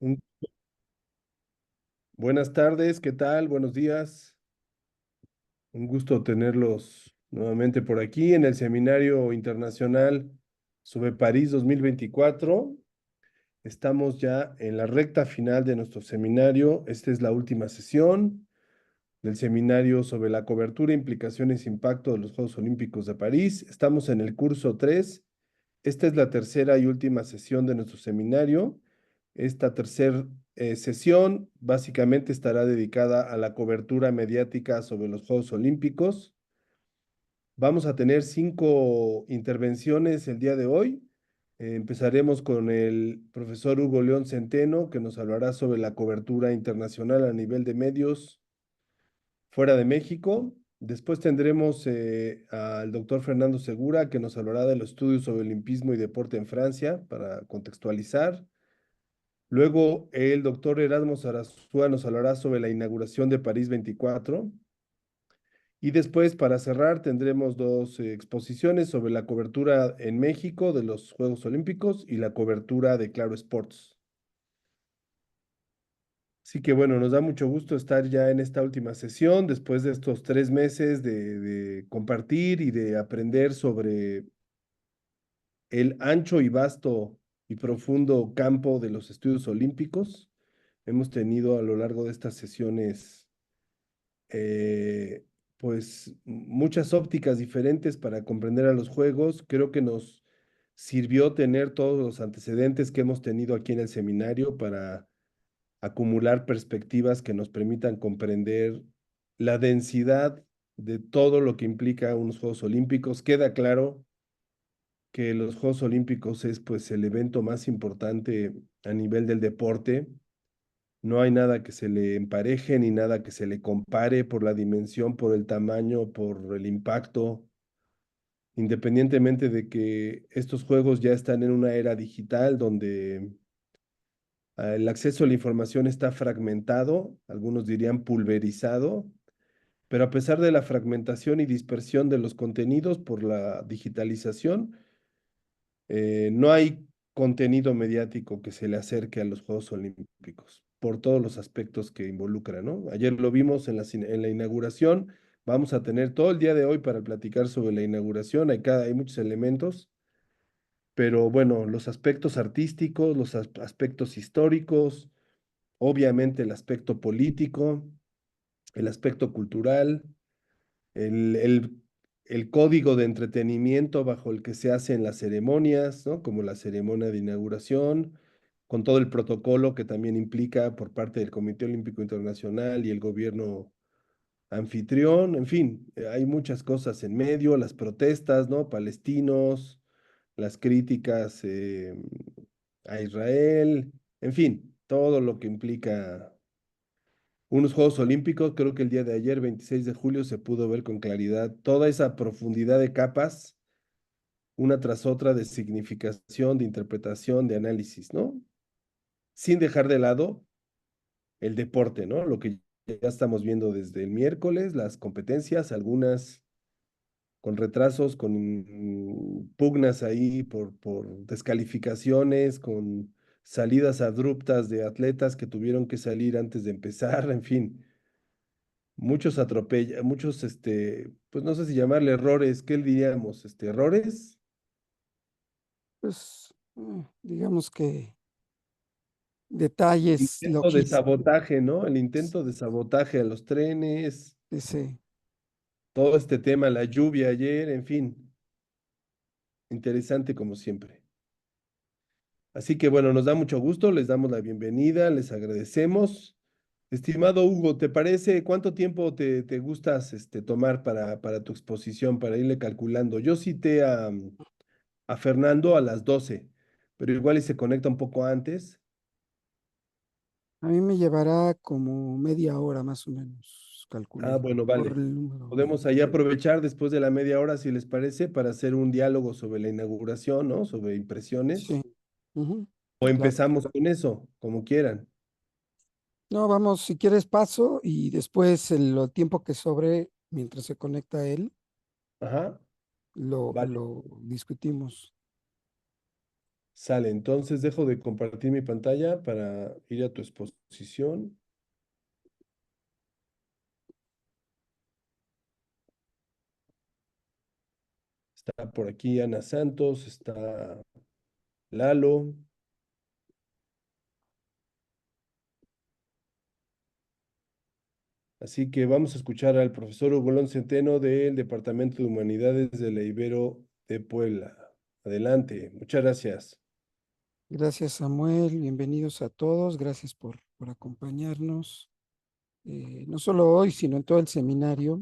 Un- Buenas tardes, ¿qué tal? Buenos días. Un gusto tenerlos nuevamente por aquí en el Seminario Internacional sobre París 2024. Estamos ya en la recta final de nuestro seminario. Esta es la última sesión del seminario sobre la cobertura, implicaciones e impacto de los Juegos Olímpicos de París. Estamos en el curso 3. Esta es la tercera y última sesión de nuestro seminario. Esta tercera sesión básicamente estará dedicada a la cobertura mediática sobre los Juegos Olímpicos. Vamos a tener 5 intervenciones el día de hoy. Empezaremos con el profesor Hugo León Centeno, que nos hablará sobre la cobertura internacional a nivel de medios fuera de México. Después tendremos al doctor Fernando Segura, que nos hablará de los estudios sobre olimpismo y deporte en Francia, para contextualizar. Luego el doctor Erasmo Sarasúa nos hablará sobre la inauguración de París 24. Y después, para cerrar, tendremos dos exposiciones sobre la cobertura en México de los Juegos Olímpicos y la cobertura de Claro Sports. Así que bueno, nos da mucho gusto estar ya en esta última sesión, después de estos 3 meses de compartir y de aprender sobre el ancho y vasto y profundo campo de los estudios olímpicos. Hemos tenido a lo largo de estas sesiones, eh, pues, muchas ópticas diferentes para comprender a los juegos. Creo que nos sirvió tener todos los antecedentes que hemos tenido aquí en el seminario para acumular perspectivas que nos permitan comprender la densidad de todo lo que implica unos Juegos Olímpicos. Queda claro que los Juegos Olímpicos es pues el evento más importante a nivel del deporte. No hay nada que se le empareje ni nada que se le compare por la dimensión, por el tamaño, por el impacto, independientemente de que estos juegos ya están en una era digital donde el acceso a la información está fragmentado, algunos dirían pulverizado, pero a pesar de la fragmentación y dispersión de los contenidos por la digitalización, no hay contenido mediático que se le acerque a los Juegos Olímpicos por todos los aspectos que involucran, ¿no? Ayer lo vimos en la inauguración. Vamos a tener todo el día de hoy para platicar sobre la inauguración. Hay muchos elementos, pero bueno, los aspectos artísticos, los aspectos históricos, obviamente el aspecto político, el aspecto cultural, el, el, el código de entretenimiento bajo el que se hacen las ceremonias, ¿no? Como la ceremonia de inauguración, con todo el protocolo que también implica por parte del Comité Olímpico Internacional y el gobierno anfitrión, en fin, hay muchas cosas en medio, las protestas, ¿no? Palestinos, las críticas a Israel, en fin, todo lo que implica unos Juegos Olímpicos. Creo que el día de ayer, 26 de julio, se pudo ver con claridad toda esa profundidad de capas, una tras otra, de significación, de interpretación, de análisis, ¿no? Sin dejar de lado el deporte, ¿no? Lo que ya estamos viendo desde el miércoles, las competencias, algunas con retrasos, con pugnas ahí por descalificaciones, con salidas abruptas de atletas que tuvieron que salir antes de empezar, en fin, muchos atropellan, muchos, pues no sé si llamarle errores, ¿qué le diríamos? ¿Errores? Pues, digamos que detalles Intento de logísticos, sabotaje, ¿no? El intento de sabotaje a los trenes, ese. todo este tema, la lluvia ayer, en fin, interesante como siempre. Así que bueno, nos da mucho gusto, les damos la bienvenida, les agradecemos. Estimado Hugo, ¿te parece cuánto tiempo te gustas tomar para tu exposición, para irle calculando? Yo cité a Fernando a las 12, pero igual y se conecta un poco antes. A mí me llevará como media hora más o menos, Ah, calculé, bueno, por vale. el número. Podemos ahí aprovechar después de la media hora, si les parece, para hacer un diálogo sobre la inauguración, ¿no? Sobre Sí. impresiones. Ujú, O claro. empezamos con eso, como quieran. No, vamos, si quieres paso y después el tiempo que sobre mientras se conecta él, Ajá, lo, vale. lo discutimos. Sale, entonces dejo de compartir mi pantalla para ir a tu exposición. Está por aquí Ana Santos, está Lalo. Así que vamos a escuchar al profesor Hugo Centeno del Departamento de Humanidades de la Ibero de Puebla. Adelante, muchas gracias. Gracias, Samuel. Bienvenidos a todos. Gracias por acompañarnos, no solo hoy, sino en todo el seminario.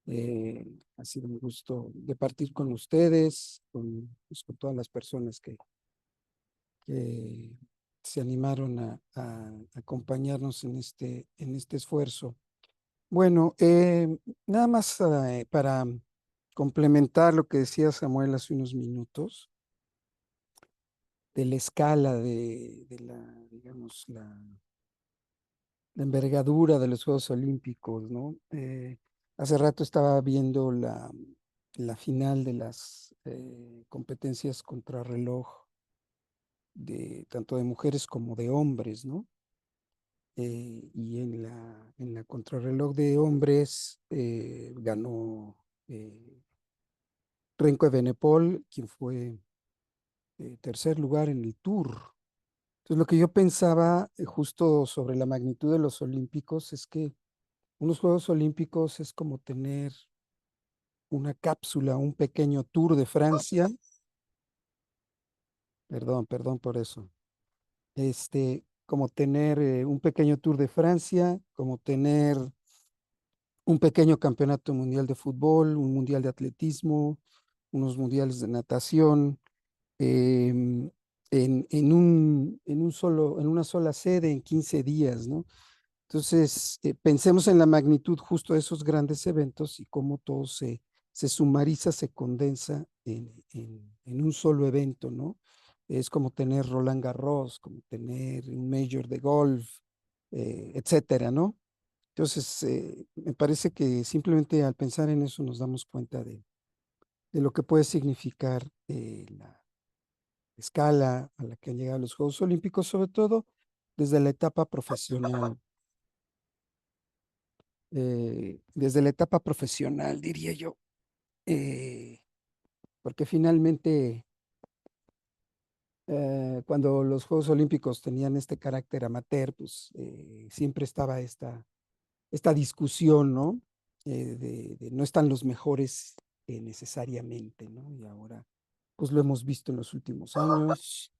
Ha sido un gusto de partir con ustedes, pues, con todas las personas que se animaron a acompañarnos en este esfuerzo. Bueno, nada más para complementar lo que decía Samuel hace unos minutos, de la escala de la, digamos, la envergadura de los Juegos Olímpicos, ¿no? Hace rato estaba viendo la final de las competencias contrarreloj de tanto de mujeres como de hombres, ¿no? Y en la contrarreloj de hombres ganó Renko Evenepoel, quien fue tercer lugar en el Tour. Entonces, lo que yo pensaba justo sobre la magnitud de los Olímpicos es que unos Juegos Olímpicos es como tener una cápsula, un pequeño Tour de Francia. Perdón por eso. Como tener un pequeño Tour de Francia, como tener un pequeño campeonato mundial de fútbol, un mundial de atletismo, unos mundiales de natación, em, en una sola sede en 15 días, ¿no? Entonces, pensemos en la magnitud justo de esos grandes eventos y cómo todo se sumariza, se condensa en un solo evento, ¿no? Es como tener Roland Garros, como tener un Major de golf, etcétera, ¿no? Entonces, me parece que simplemente al pensar en eso nos damos cuenta de lo que puede significar la escala a la que han llegado los Juegos Olímpicos, sobre todo desde la etapa profesional. Desde la etapa profesional, diría yo, eh, porque finalmente cuando los Juegos Olímpicos tenían este carácter amateur, pues siempre estaba esta discusión, ¿no? De no están los mejores necesariamente, ¿no? Y ahora, pues lo hemos visto en los últimos años.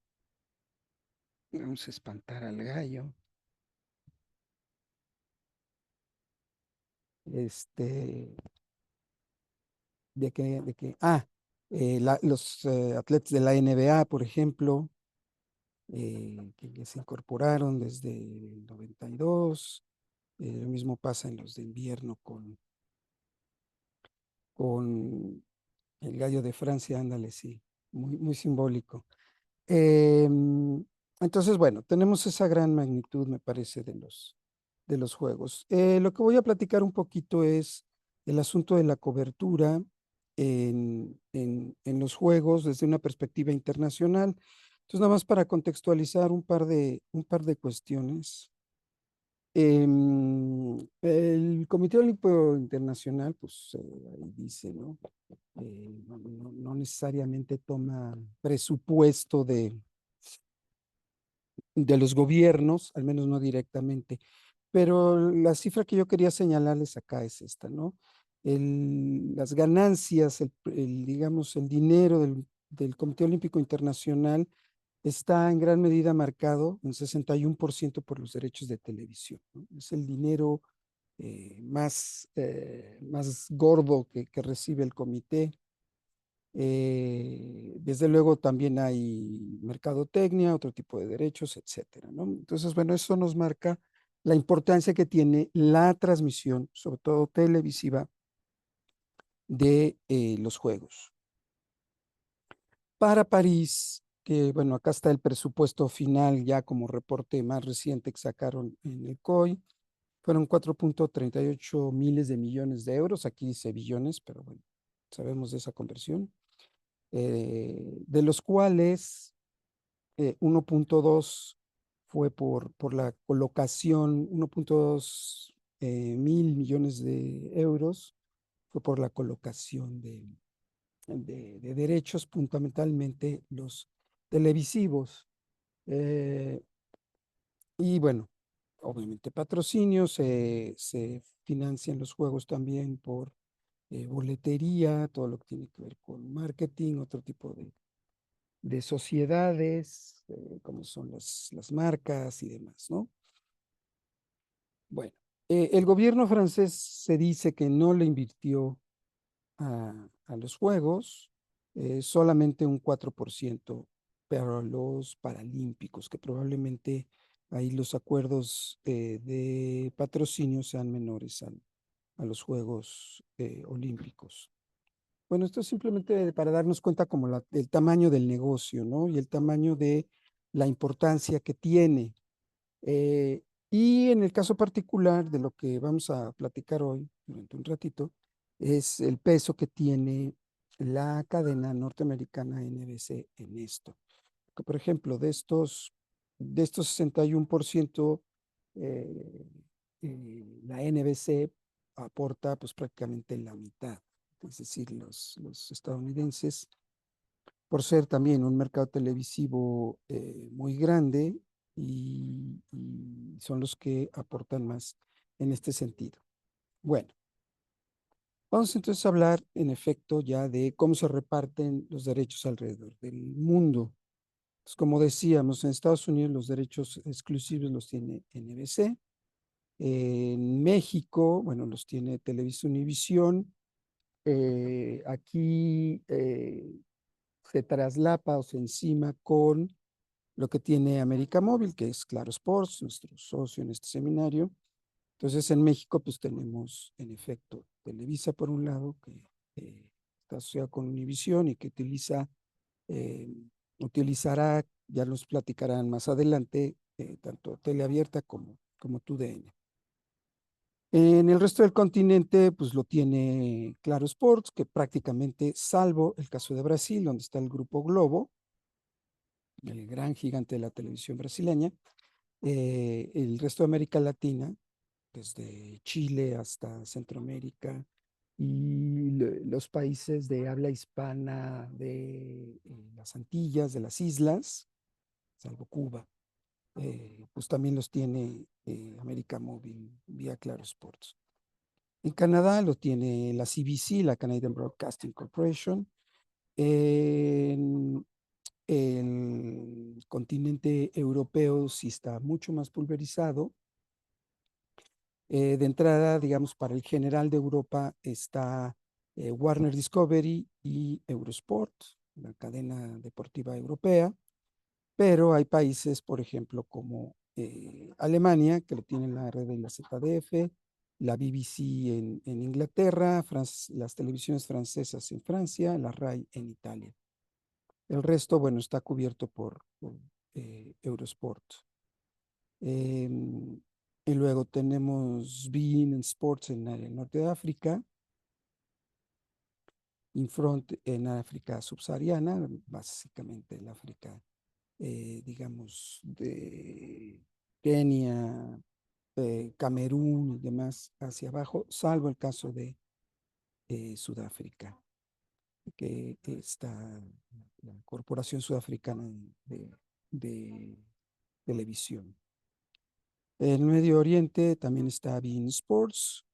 Vamos a espantar al gallo. Este, los atletas de la NBA, por ejemplo, que ya se incorporaron desde el 92. Lo mismo pasa en los de invierno con el gallo de Francia, ándale, sí, muy simbólico. Entonces, bueno, tenemos esa gran magnitud, me parece, de los juegos. Lo que voy a platicar un poquito es el asunto de la cobertura en los juegos desde una perspectiva internacional. Entonces, nada más para contextualizar un par de cuestiones. El Comité Olímpico Internacional, pues ahí dice, ¿no? No necesariamente toma presupuesto de los gobiernos, al menos no directamente, pero la cifra que yo quería señalarles acá es esta, ¿no? Las ganancias, digamos, el dinero del Comité Olímpico Internacional está en gran medida marcado en 61% por los derechos de televisión, ¿no? Es el dinero más gordo que recibe el comité. Desde luego también hay mercadotecnia, otro tipo de derechos, etcétera, ¿no? Entonces, bueno, eso nos marca la importancia que tiene la transmisión, sobre todo televisiva, de los Juegos. Para París, que bueno, acá está el presupuesto final ya como reporte más reciente que sacaron en el COI, fueron 4.38 miles de millones de euros, aquí dice billones, pero bueno, sabemos de esa conversión, de los cuales 1.2 fue por la colocación, 1.2 mil millones de euros fue por la colocación de derechos, fundamentalmente los televisivos. Eh, y bueno, obviamente patrocinios, se financian los juegos también por boletería, todo lo que tiene que ver con marketing, otro tipo de sociedades, como son las marcas y demás, ¿no? Bueno, el gobierno francés se dice que no le invirtió a los Juegos, solamente un 4% para los Paralímpicos, que probablemente ahí los acuerdos de patrocinio sean menores a los Juegos Olímpicos. Bueno, esto es simplemente para darnos cuenta como el tamaño del negocio, ¿no? Y el tamaño de la importancia que tiene. Eh, y en el caso particular de lo que vamos a platicar hoy, durante un ratito, es el peso que tiene la cadena norteamericana NBC en esto. Que, por ejemplo, de estos 61%, eh, la NBC aporta pues prácticamente la mitad. Es decir, los estadounidenses, por ser también un mercado televisivo muy grande, y son los que aportan más en este sentido. Bueno, vamos entonces a hablar en efecto ya de cómo se reparten los derechos alrededor del mundo. Pues como decíamos, en Estados Unidos los derechos exclusivos los tiene NBC. En México, bueno, los tiene Televisa Univisión. Aquí se traslapa o se encima con lo que tiene América Móvil, que es Claro Sports, nuestro socio en este seminario. Entonces, en México, pues tenemos, en efecto, Televisa por un lado, que está asociado con Univisión y que eh, utilizará, ya nos platicarán más adelante, tanto Teleabierta como TUDN. En el resto del continente, pues lo tiene Claro Sports, que prácticamente, salvo el caso de Brasil, donde está el Grupo Globo, el gran gigante de la televisión brasileña, el resto de América Latina, desde Chile hasta Centroamérica y los países de habla hispana de las Antillas, de las islas, salvo Cuba, pues también los tiene América Móvil vía Claro Sports. En Canadá lo tiene la CBC, la Canadian Broadcasting Corporation. En el continente europeo sí está mucho más pulverizado. De entrada, digamos, para el general de Europa está Warner Discovery y Eurosport, la cadena deportiva europea, pero hay países, por ejemplo, como Alemania, que lo tienen la red de la ZDF, la BBC en Inglaterra, las televisiones francesas en Francia, la RAI en Italia. El resto, bueno, está cubierto por Eurosport. Y luego tenemos beIN Sports en el norte de África, Infront en África subsahariana, básicamente el África, digamos, de Kenia, Camerún y demás hacia abajo, salvo el caso de Sudáfrica, que está la Corporación Sudafricana de Televisión. En el Medio Oriente también está beIN Sports,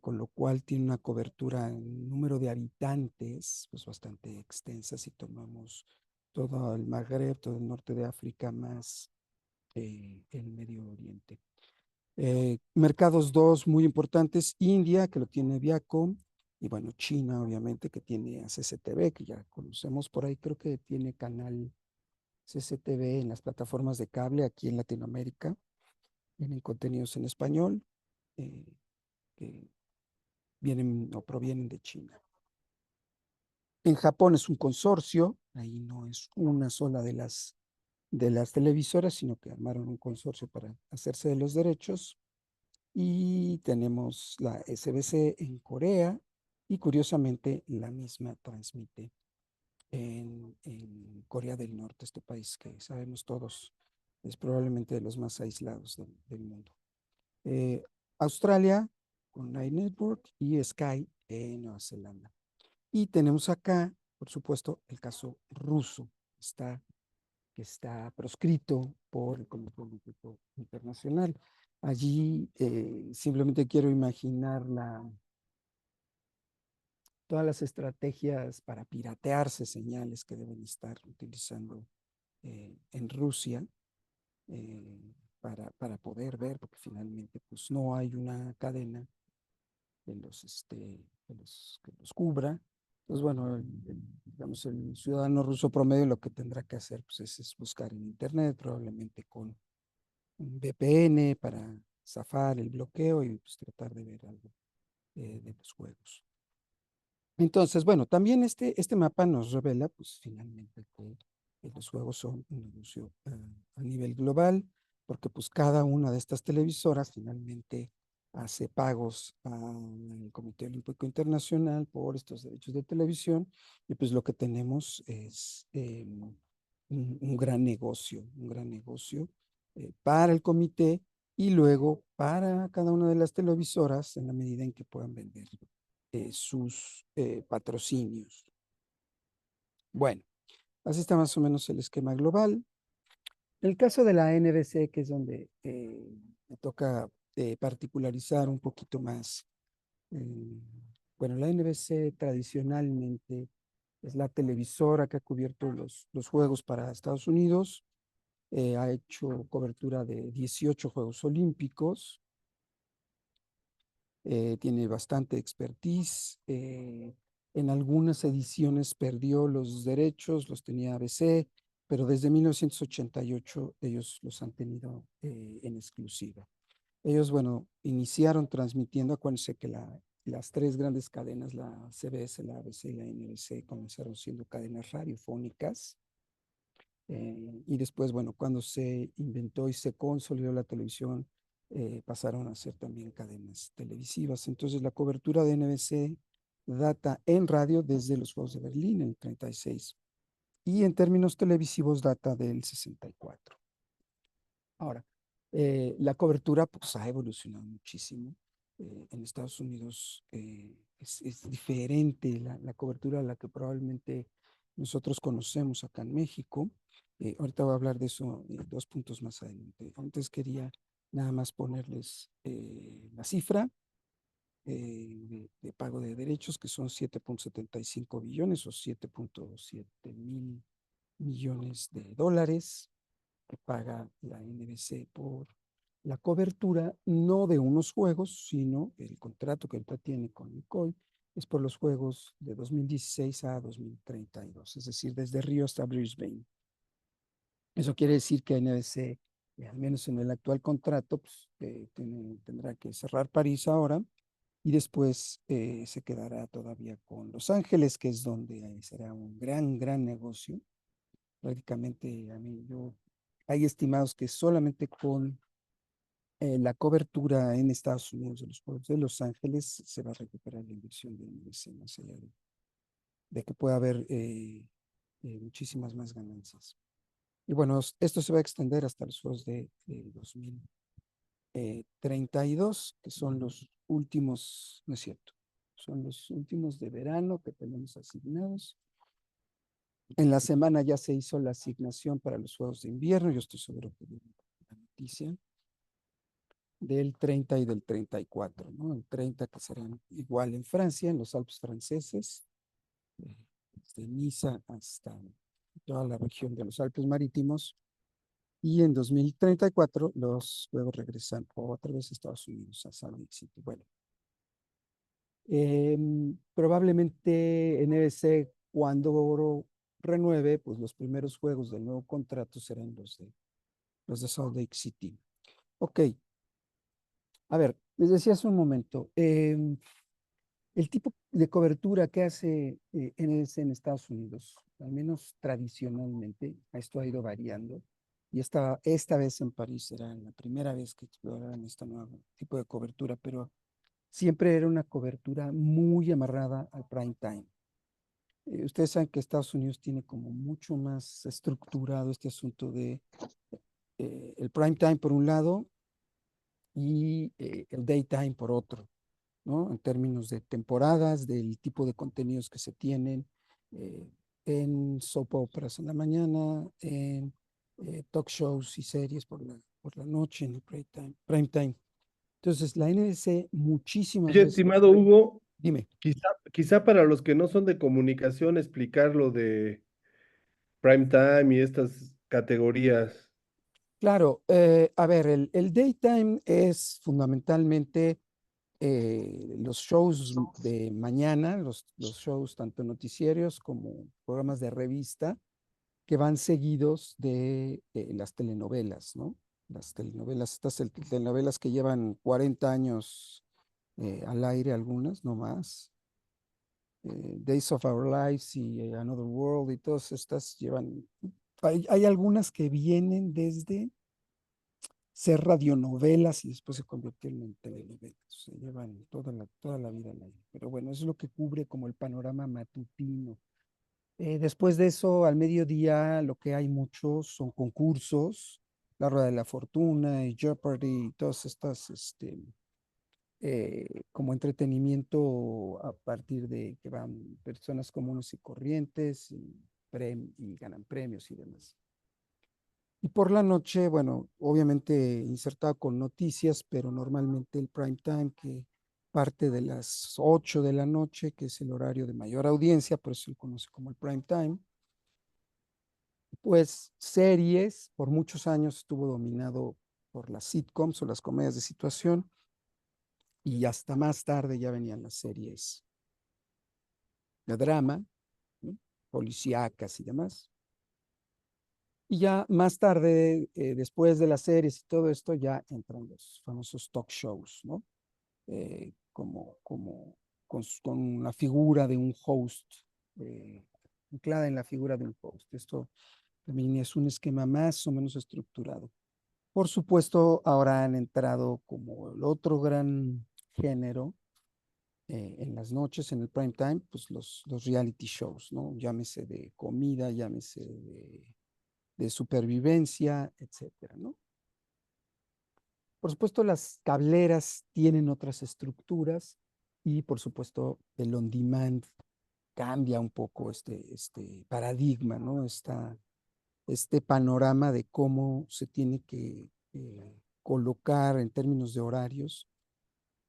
con lo cual tiene una cobertura en número de habitantes pues bastante extensa si tomamos todo el Magreb, todo el norte de África, más el Medio Oriente. Mercados dos muy importantes: India, que lo tiene Viacom, y bueno, China, obviamente, que tiene a CCTV, que ya conocemos por ahí, creo que tiene canal CCTV en las plataformas de cable aquí en Latinoamérica. Tienen contenidos en español que vienen o provienen de China. En Japón es un consorcio, ahí no es una sola de las televisoras, sino que armaron un consorcio para hacerse de los derechos. Y tenemos la SBC en Corea, y curiosamente la misma transmite en Corea del Norte, este país que sabemos todos es probablemente de los más aislados del mundo. Eh, Australia con Night Network y Sky en Nueva Zelanda. Y tenemos acá, por supuesto, el caso ruso, está, que está proscrito por el Comité Olímpico Internacional. Allí simplemente quiero imaginar todas las estrategias para piratearse señales que deben estar utilizando en Rusia para poder ver, porque finalmente pues, no hay una cadena que los cubra. Entonces, bueno, digamos, el ciudadano ruso promedio lo que tendrá que hacer pues, es buscar en Internet, probablemente con un VPN para zafar el bloqueo y pues, tratar de ver algo de los juegos. Entonces, bueno, también este mapa nos revela, pues finalmente, que los juegos son un negocio a nivel global, porque pues cada una de estas televisoras finalmente hace pagos al Comité Olímpico Internacional por estos derechos de televisión, y pues lo que tenemos es un gran negocio para el comité y luego para cada una de las televisoras en la medida en que puedan vender sus patrocinios. Bueno, así está más o menos el esquema global. En el caso de la NBC, que es donde me toca particularizar un poquito más, eh, bueno, la NBC tradicionalmente es la televisora que ha cubierto los Juegos para Estados Unidos, ha hecho cobertura de 18 Juegos Olímpicos, tiene bastante expertise. En algunas ediciones perdió los derechos, los tenía ABC, pero desde 1988 ellos los han tenido en exclusiva. Ellos, bueno, iniciaron transmitiendo, acuérdense que las tres grandes cadenas, la CBS, la ABC y la NBC, comenzaron siendo cadenas radiofónicas. Y después, bueno, cuando se inventó y se consolidó la televisión, pasaron a ser también cadenas televisivas. Entonces, la cobertura de NBC data en radio desde los Juegos de Berlín en el 36 y en términos televisivos data del 64. Ahora, la cobertura pues, ha evolucionado muchísimo. En Estados Unidos es diferente la cobertura a la que probablemente nosotros conocemos acá en México. Ahorita voy a hablar de eso 2 puntos más adelante. Antes quería nada más ponerles la cifra de pago de derechos, que son 7.75 billones o 7.7 mil millones de dólares que paga la NBC por la cobertura, no de unos juegos, sino el contrato que ahorita tiene con Nicole, es por los juegos de 2016 a 2032, es decir, desde Río hasta Brisbane. Eso quiere decir que NBC, al menos en el actual contrato, pues, tendrá que cerrar París ahora y después se quedará todavía con Los Ángeles, que es donde será un gran negocio. Prácticamente hay estimados que solamente con la cobertura en Estados Unidos de los Juegos de Los Ángeles se va a recuperar la inversión de NBC, más allá de que pueda haber muchísimas más ganancias. Y bueno, esto se va a extender hasta los Juegos de 2032, que son los últimos, no es cierto, son los últimos de verano que tenemos asignados. En la semana ya se hizo la asignación para los Juegos de Invierno, yo estoy seguro que vieron la noticia, del 30 y del 34, ¿no? El 30 que serán igual en Francia, en los Alpes franceses, desde Niza hasta toda la región de los Alpes marítimos, y en 2034 los Juegos regresan otra vez a Estados Unidos, a Salt Lake City. Bueno, probablemente NBC cuando renueve, pues los primeros juegos del nuevo contrato serán los de Salt Lake City. Ok, a ver, les decía hace un momento, el tipo de cobertura que hace NBC en Estados Unidos, al menos tradicionalmente, esto ha ido variando, y esta vez en París será la primera vez que exploraran este nuevo tipo de cobertura, pero siempre era una cobertura muy amarrada al prime time. Ustedes saben que Estados Unidos tiene como mucho más estructurado este asunto de el prime time por un lado y el daytime por otro, ¿no? En términos de temporadas, del tipo de contenidos que se tienen, eh, en soap operas en la mañana, en talk shows y series por la noche, en el prime time, prime time. Entonces, la NBC muchísimas Oye, veces, estimado Hugo, dime. quizá para los que no son de comunicación explicar lo de prime time y estas categorías. Claro, a ver, el daytime es fundamentalmente los shows de mañana, los shows tanto noticieros como programas de revista que van seguidos de las telenovelas, ¿no? Las telenovelas, estas telenovelas que llevan 40 años al aire, algunas, no más. Days of Our Lives y Another World y todas estas llevan, hay algunas que vienen desde ser radionovelas y después se convirtieron en telenovelas. Se llevan toda la vida al aire. Pero bueno, eso es lo que cubre como el panorama matutino. Después de eso, al mediodía, lo que hay muchos son concursos, La Rueda de la Fortuna y Jeopardy y todas estas, como entretenimiento a partir de que van personas comunes y corrientes y ganan premios y demás. Y por la noche, bueno, obviamente insertado con noticias, pero normalmente el prime time que parte de las 8 de la noche, que es el horario de mayor audiencia, por eso se conoce como el prime time. Pues series, por muchos años estuvo dominado por las sitcoms o las comedias de situación, y hasta más tarde ya venían las series de drama, ¿no? Policíacas y demás. Y ya más tarde, después de las series y todo esto, ya entran los famosos talk shows, ¿no? Con la figura de un host, anclada en la figura de un host. Esto también es un esquema más o menos estructurado. Por supuesto, ahora han entrado como el otro gran género en las noches, en el prime time, pues los reality shows, ¿no? Llámese de comida, llámese de supervivencia, etcétera, ¿no? Por supuesto, las cableras tienen otras estructuras y, por supuesto, el on demand cambia un poco este paradigma, ¿no? Este panorama de cómo se tiene que colocar en términos de horarios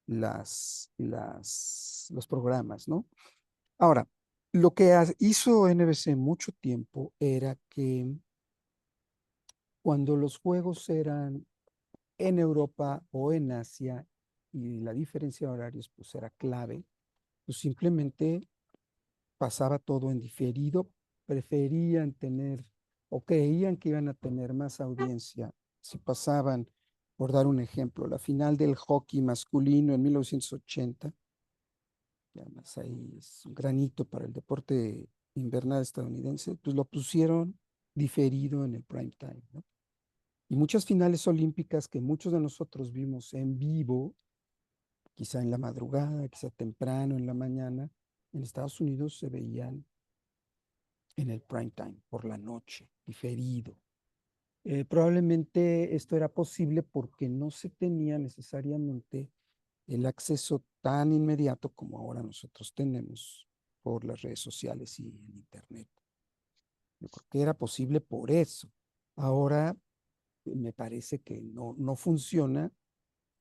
los programas, ¿no? Ahora, lo que hizo NBC mucho tiempo era que cuando los juegos eran en Europa o en Asia y la diferencia de horarios pues era clave, pues simplemente pasaba todo en diferido, preferían tener o creían que iban a tener más audiencia si pasaban, por dar un ejemplo, la final del hockey masculino en 1980, y además ahí es un granito para el deporte invernal estadounidense, pues lo pusieron diferido en el prime time, ¿no? Y muchas finales olímpicas que muchos de nosotros vimos en vivo, quizá en la madrugada, quizá temprano en la mañana, en Estados Unidos se veían en el prime time, por la noche, diferido. Probablemente esto era posible porque no se tenía necesariamente el acceso tan inmediato como ahora nosotros tenemos por las redes sociales y el Internet. Yo creo que era posible por eso. Ahora me parece que no funciona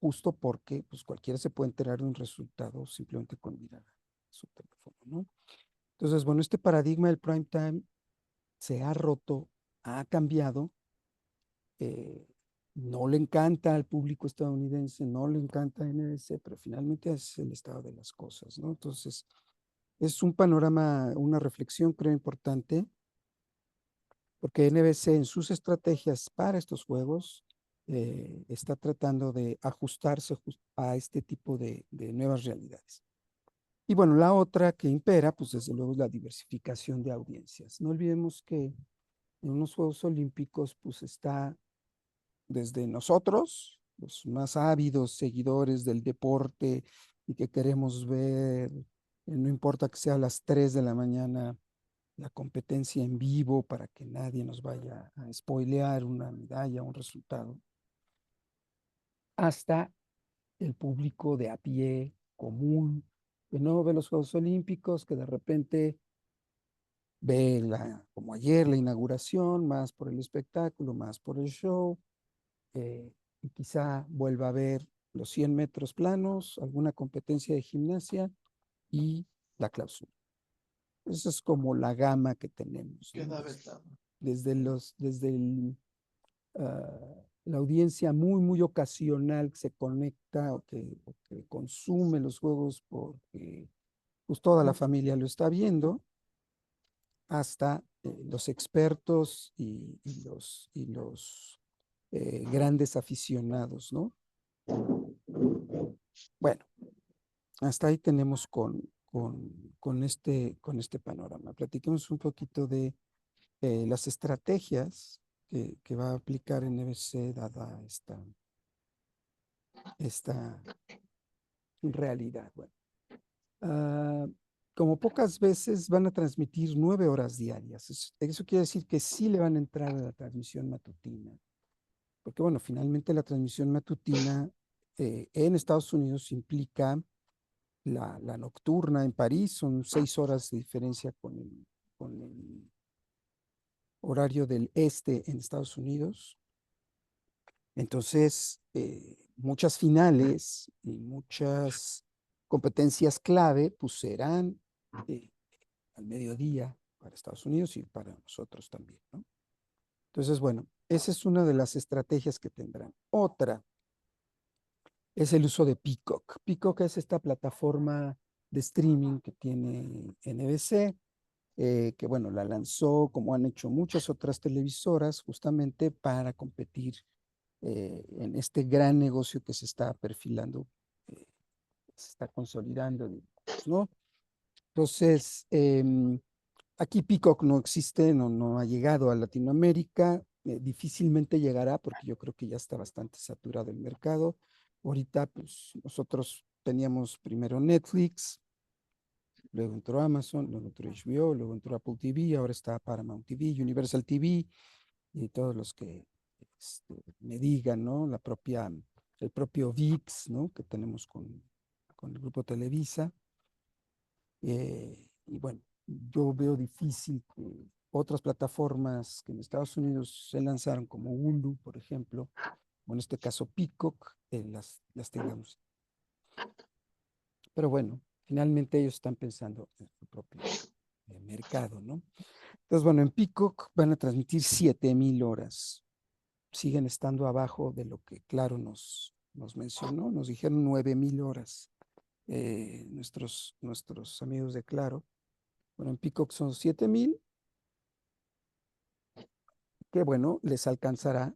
justo porque pues, cualquiera se puede enterar de un resultado simplemente con mirar su teléfono, ¿no? Entonces, bueno, este paradigma del prime time se ha roto, ha cambiado, eh, no le encanta al público estadounidense, no le encanta a NBC, pero finalmente es el estado de las cosas, ¿no? Entonces, es un panorama, una reflexión creo importante, porque NBC en sus estrategias para estos juegos está tratando de ajustarse a este tipo de nuevas realidades. Y bueno, la otra que impera, pues desde luego es la diversificación de audiencias. No olvidemos que en unos Juegos Olímpicos, pues está desde nosotros, los más ávidos seguidores del deporte y que queremos ver, no importa que sea a las 3 de la mañana la competencia en vivo para que nadie nos vaya a spoilear una medalla, un resultado, hasta el público de a pie común, que no ve los Juegos Olímpicos, que de repente ve como ayer, la inauguración, más por el espectáculo, más por el show, y quizá vuelva a ver los 100 metros planos, alguna competencia de gimnasia y la clausura. Esa es como la gama que tenemos, ¿no? La audiencia muy, muy ocasional que se conecta o que consume los juegos porque pues toda la familia lo está viendo, hasta los expertos y los grandes aficionados, ¿no? Bueno, hasta ahí tenemos con este panorama. Platiquemos un poquito de las estrategias que va a aplicar NBC dada esta realidad. Bueno, ah, como pocas veces van a transmitir 9 horas diarias. Eso quiere decir que sí le van a entrar a la transmisión matutina. Porque bueno, finalmente la transmisión matutina en Estados Unidos implica la nocturna en París, son 6 horas de diferencia con el horario del este en Estados Unidos. Entonces, muchas finales y muchas competencias clave pues serán al mediodía para Estados Unidos y para nosotros también, ¿no? Entonces, bueno, esa es una de las estrategias que tendrán. Otra es el uso de Peacock. Peacock es esta plataforma de streaming que tiene NBC, que bueno, la lanzó como han hecho muchas otras televisoras, justamente para competir en este gran negocio que se está perfilando, se está consolidando, digamos, ¿no? Entonces, aquí Peacock no existe, no ha llegado a Latinoamérica, difícilmente llegará porque yo creo que ya está bastante saturado el mercado. Ahorita, pues nosotros teníamos primero Netflix, luego entró Amazon, luego entró HBO, luego entró Apple TV, ahora está Paramount TV, Universal TV y todos los que me digan, ¿no? El propio ViX, ¿no? Que tenemos con el grupo Televisa. Y bueno, yo veo difícil que otras plataformas que en Estados Unidos se lanzaron, como Hulu, por ejemplo, o en este caso Peacock, las tengamos. Pero bueno, finalmente ellos están pensando en su propio mercado, ¿no? Entonces, bueno, en Peacock van a transmitir 7,000 horas. Siguen estando abajo de lo que Claro nos mencionó, nos dijeron 9,000 horas nuestros amigos de Claro. Bueno, en Peacock son 7,000, que bueno, les alcanzará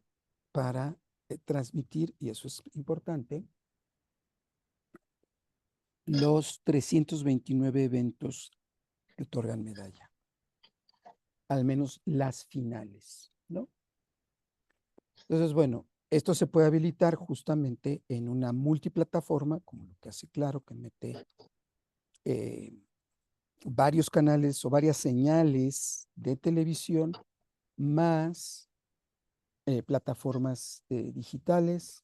para transmitir, y eso es importante, los 329 eventos que otorgan medalla, al menos las finales, ¿no? Entonces, bueno, esto se puede habilitar justamente en una multiplataforma, como lo que hace Claro, que mete eh, varios canales o varias señales de televisión más plataformas digitales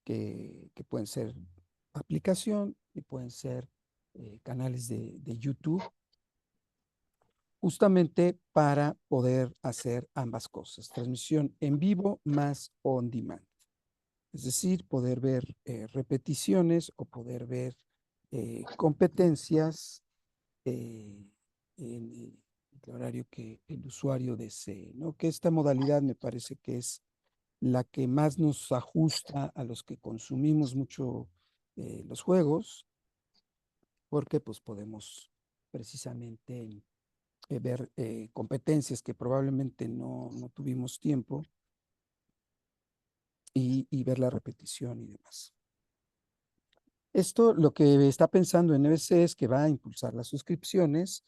que pueden ser aplicación y pueden ser canales de YouTube, justamente para poder hacer ambas cosas, transmisión en vivo más on demand. Es decir, poder ver repeticiones o poder ver competencias en el horario que el usuario desee, ¿no? Que esta modalidad me parece que es la que más nos ajusta a los que consumimos mucho los juegos, porque pues podemos precisamente ver competencias que probablemente no tuvimos tiempo y ver la repetición y demás. Esto lo que está pensando NBC es que va a impulsar las suscripciones.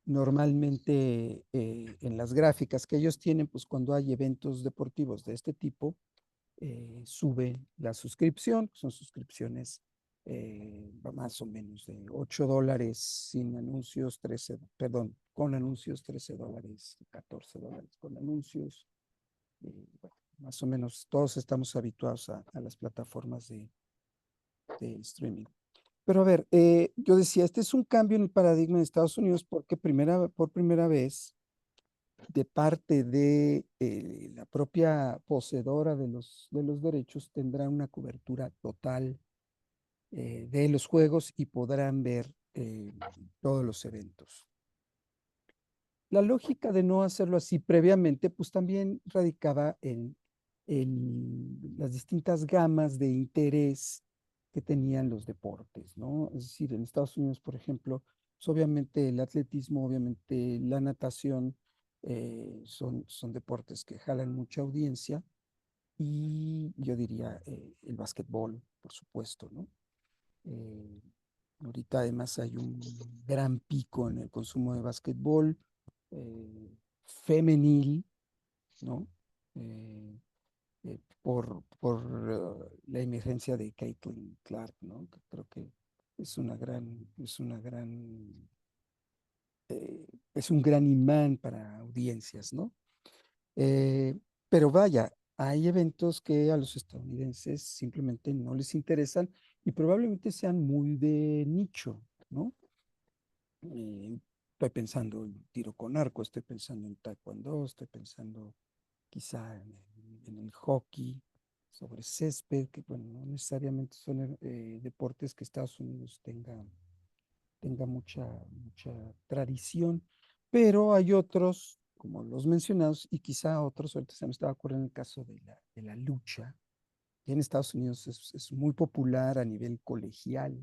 Normalmente en las gráficas que ellos tienen, pues cuando hay eventos deportivos de este tipo, sube la suscripción, son suscripciones más o menos de $8 sin anuncios, 13, perdón, con anuncios, $13, $14 con anuncios. Bueno, más o menos todos estamos habituados a las plataformas de streaming. Pero a ver, yo decía, este es un cambio en el paradigma de Estados Unidos porque por primera vez, de parte de la propia poseedora de los derechos, tendrá una cobertura total de los juegos y podrán ver todos los eventos. La lógica de no hacerlo así previamente, pues también radicaba en las distintas gamas de interés que tenían los deportes, ¿no? Es decir, en Estados Unidos, por ejemplo, pues obviamente el atletismo, obviamente la natación, son deportes que jalan mucha audiencia y yo diría el básquetbol, por supuesto, ¿no? Eh, Ahorita además hay un gran pico en el consumo de básquetbol femenil, ¿no? Eh, por la emergencia de Caitlin Clark, ¿no? Que creo que eh, es un gran imán para audiencias, ¿no? Eh, pero vaya, hay eventos que a los estadounidenses simplemente no les interesan y probablemente sean muy de nicho, ¿no? Estoy pensando en tiro con arco, estoy pensando en taekwondo, estoy pensando quizá en el hockey sobre césped, que bueno, no necesariamente son deportes que Estados Unidos tenga mucha tradición, pero hay otros, como los mencionados, y quizá otros, ahorita se me estaba ocurriendo el caso de la lucha, que en Estados Unidos es muy popular a nivel colegial,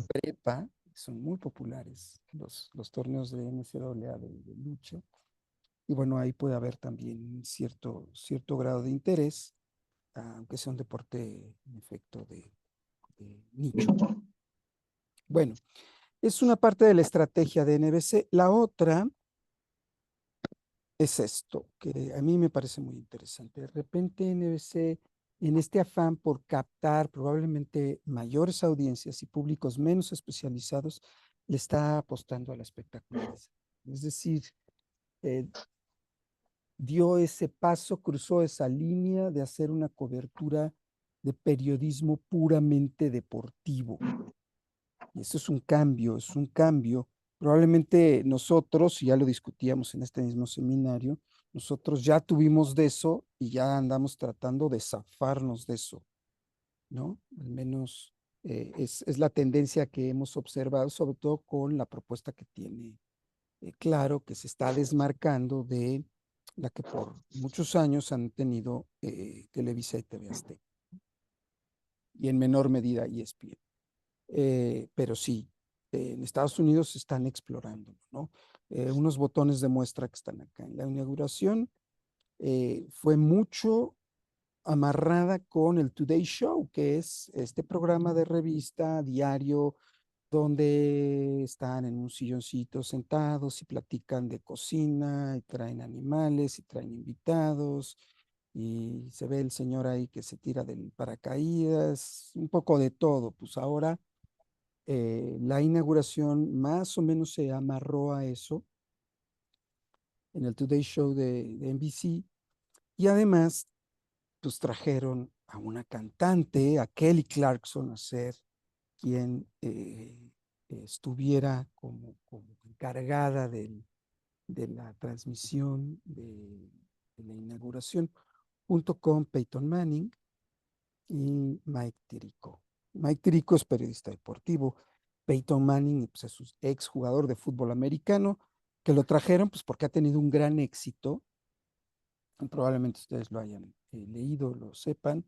prepa, son muy populares los torneos de NCAA de lucha. Y bueno, ahí puede haber también cierto grado de interés, aunque sea un deporte en efecto de nicho. Bueno, es una parte de la estrategia de NBC. La otra es esto, que a mí me parece muy interesante. De repente NBC, en este afán por captar probablemente mayores audiencias y públicos menos especializados, le está apostando a la espectacularidad. Es decir, eh, dio ese paso, cruzó esa línea de hacer una cobertura de periodismo puramente deportivo. Y eso es un cambio, es un cambio. Probablemente nosotros, y ya lo discutíamos en este mismo seminario, nosotros ya tuvimos de eso y ya andamos tratando de zafarnos de eso, ¿no? Al menos es la tendencia que hemos observado, sobre todo con la propuesta que tiene Claro, que se está desmarcando de la que por muchos años han tenido Televisa y TV Azteca, y en menor medida ESPN. Pero sí, en Estados Unidos se están explorando, ¿no? Unos botones de muestra que están acá. En la inauguración fue mucho amarrada con el Today Show, que es este programa de revista diario donde están en un silloncito sentados y platican de cocina y traen animales y traen invitados y se ve el señor ahí que se tira del paracaídas, un poco de todo. Pues ahora la inauguración más o menos se amarró a eso en el Today Show de NBC y además pues trajeron a una cantante, a Kelly Clarkson, a ser quien estuviera como encargada de la transmisión de la inauguración, junto con Peyton Manning y Mike Tirico. Mike Tirico es periodista deportivo. Peyton Manning pues, es un ex jugador de fútbol americano que lo trajeron pues, porque ha tenido un gran éxito. Probablemente ustedes lo hayan leído, lo sepan.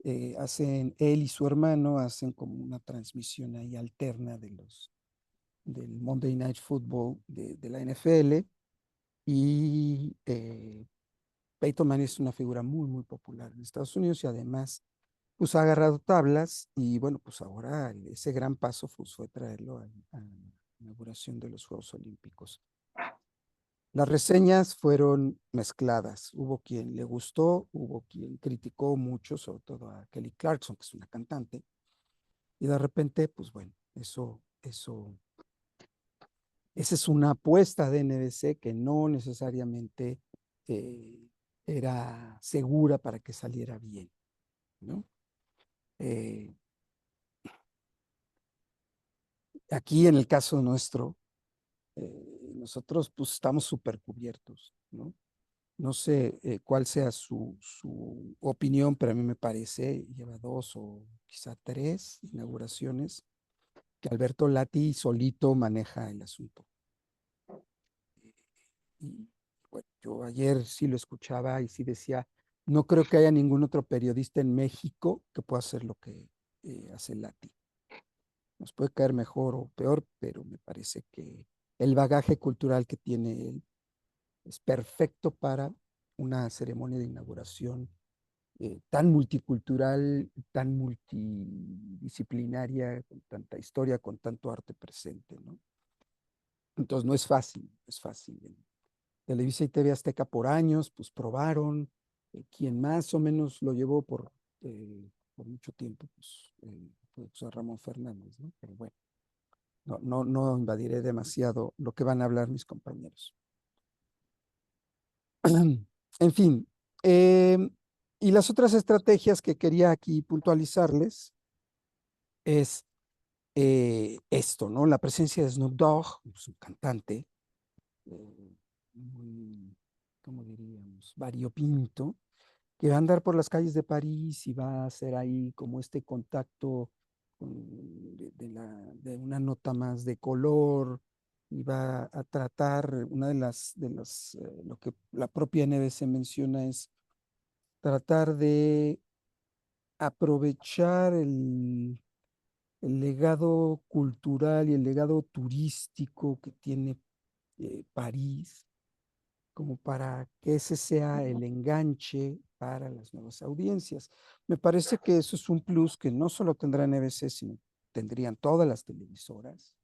Él y su hermano hacen como una transmisión ahí alterna del Monday Night Football de la NFL y Peyton Manning es una figura muy popular en Estados Unidos y además pues ha agarrado tablas y bueno, pues ahora ese gran paso fue traerlo a la inauguración de los Juegos Olímpicos. Las reseñas fueron mezcladas. Hubo quien le gustó, hubo quien criticó mucho, sobre todo a Kelly Clarkson, que es una cantante, Y de repente, pues bueno, esa es una apuesta de NBC que no necesariamente eh, era segura para que saliera bien, ¿no? Eh, Aquí en el caso nuestro, nosotros pues estamos súper cubiertos, ¿no? No sé cuál sea su opinión, pero a mí me parece, lleva 2 o quizá 3 inauguraciones, que Alberto Lati solito maneja el asunto. Y bueno, yo ayer sí lo escuchaba y sí decía, no creo que haya ningún otro periodista en México que pueda hacer lo que hace Lati. Nos puede caer mejor o peor, pero me parece que el bagaje cultural que tiene él es perfecto para una ceremonia de inauguración tan multicultural, tan multidisciplinaria, con tanta historia, con tanto arte presente, ¿no? Entonces no es fácil, no es fácil. Televisa y TV Azteca por años, pues probaron. Quien más o menos lo llevó por mucho tiempo, pues fue Ramón Fernández, ¿no? Pero bueno, no invadiré demasiado lo que van a hablar mis compañeros. En fin, y las otras estrategias que quería aquí puntualizarles es esto, ¿no? La presencia de Snoop Dogg, pues, un cantante muy, ¿cómo diríamos? Variopinto, que va a andar por las calles de París y va a hacer ahí como este contacto de una nota más de color y va a tratar, una lo que la propia NBC menciona es tratar de aprovechar el legado cultural y el legado turístico que tiene París, como para que ese sea el enganche para las nuevas audiencias. Me parece que eso es un plus que no solo tendrá NBC, sino tendrían todas las televisoras,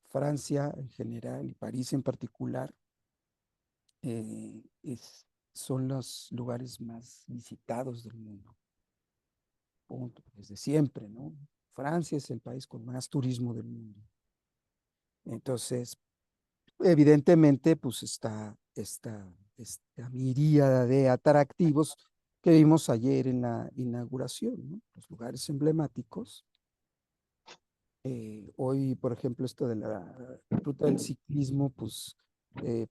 Francia en general y París en particular, eh, es, son los lugares más visitados del mundo. Punto, desde siempre, ¿no? Francia es el país con más turismo del mundo. Entonces, evidentemente, pues está esta miríada de atractivos que vimos ayer en la inauguración, ¿no? Los lugares emblemáticos. Hoy, por ejemplo, esto de la ruta del ciclismo, pues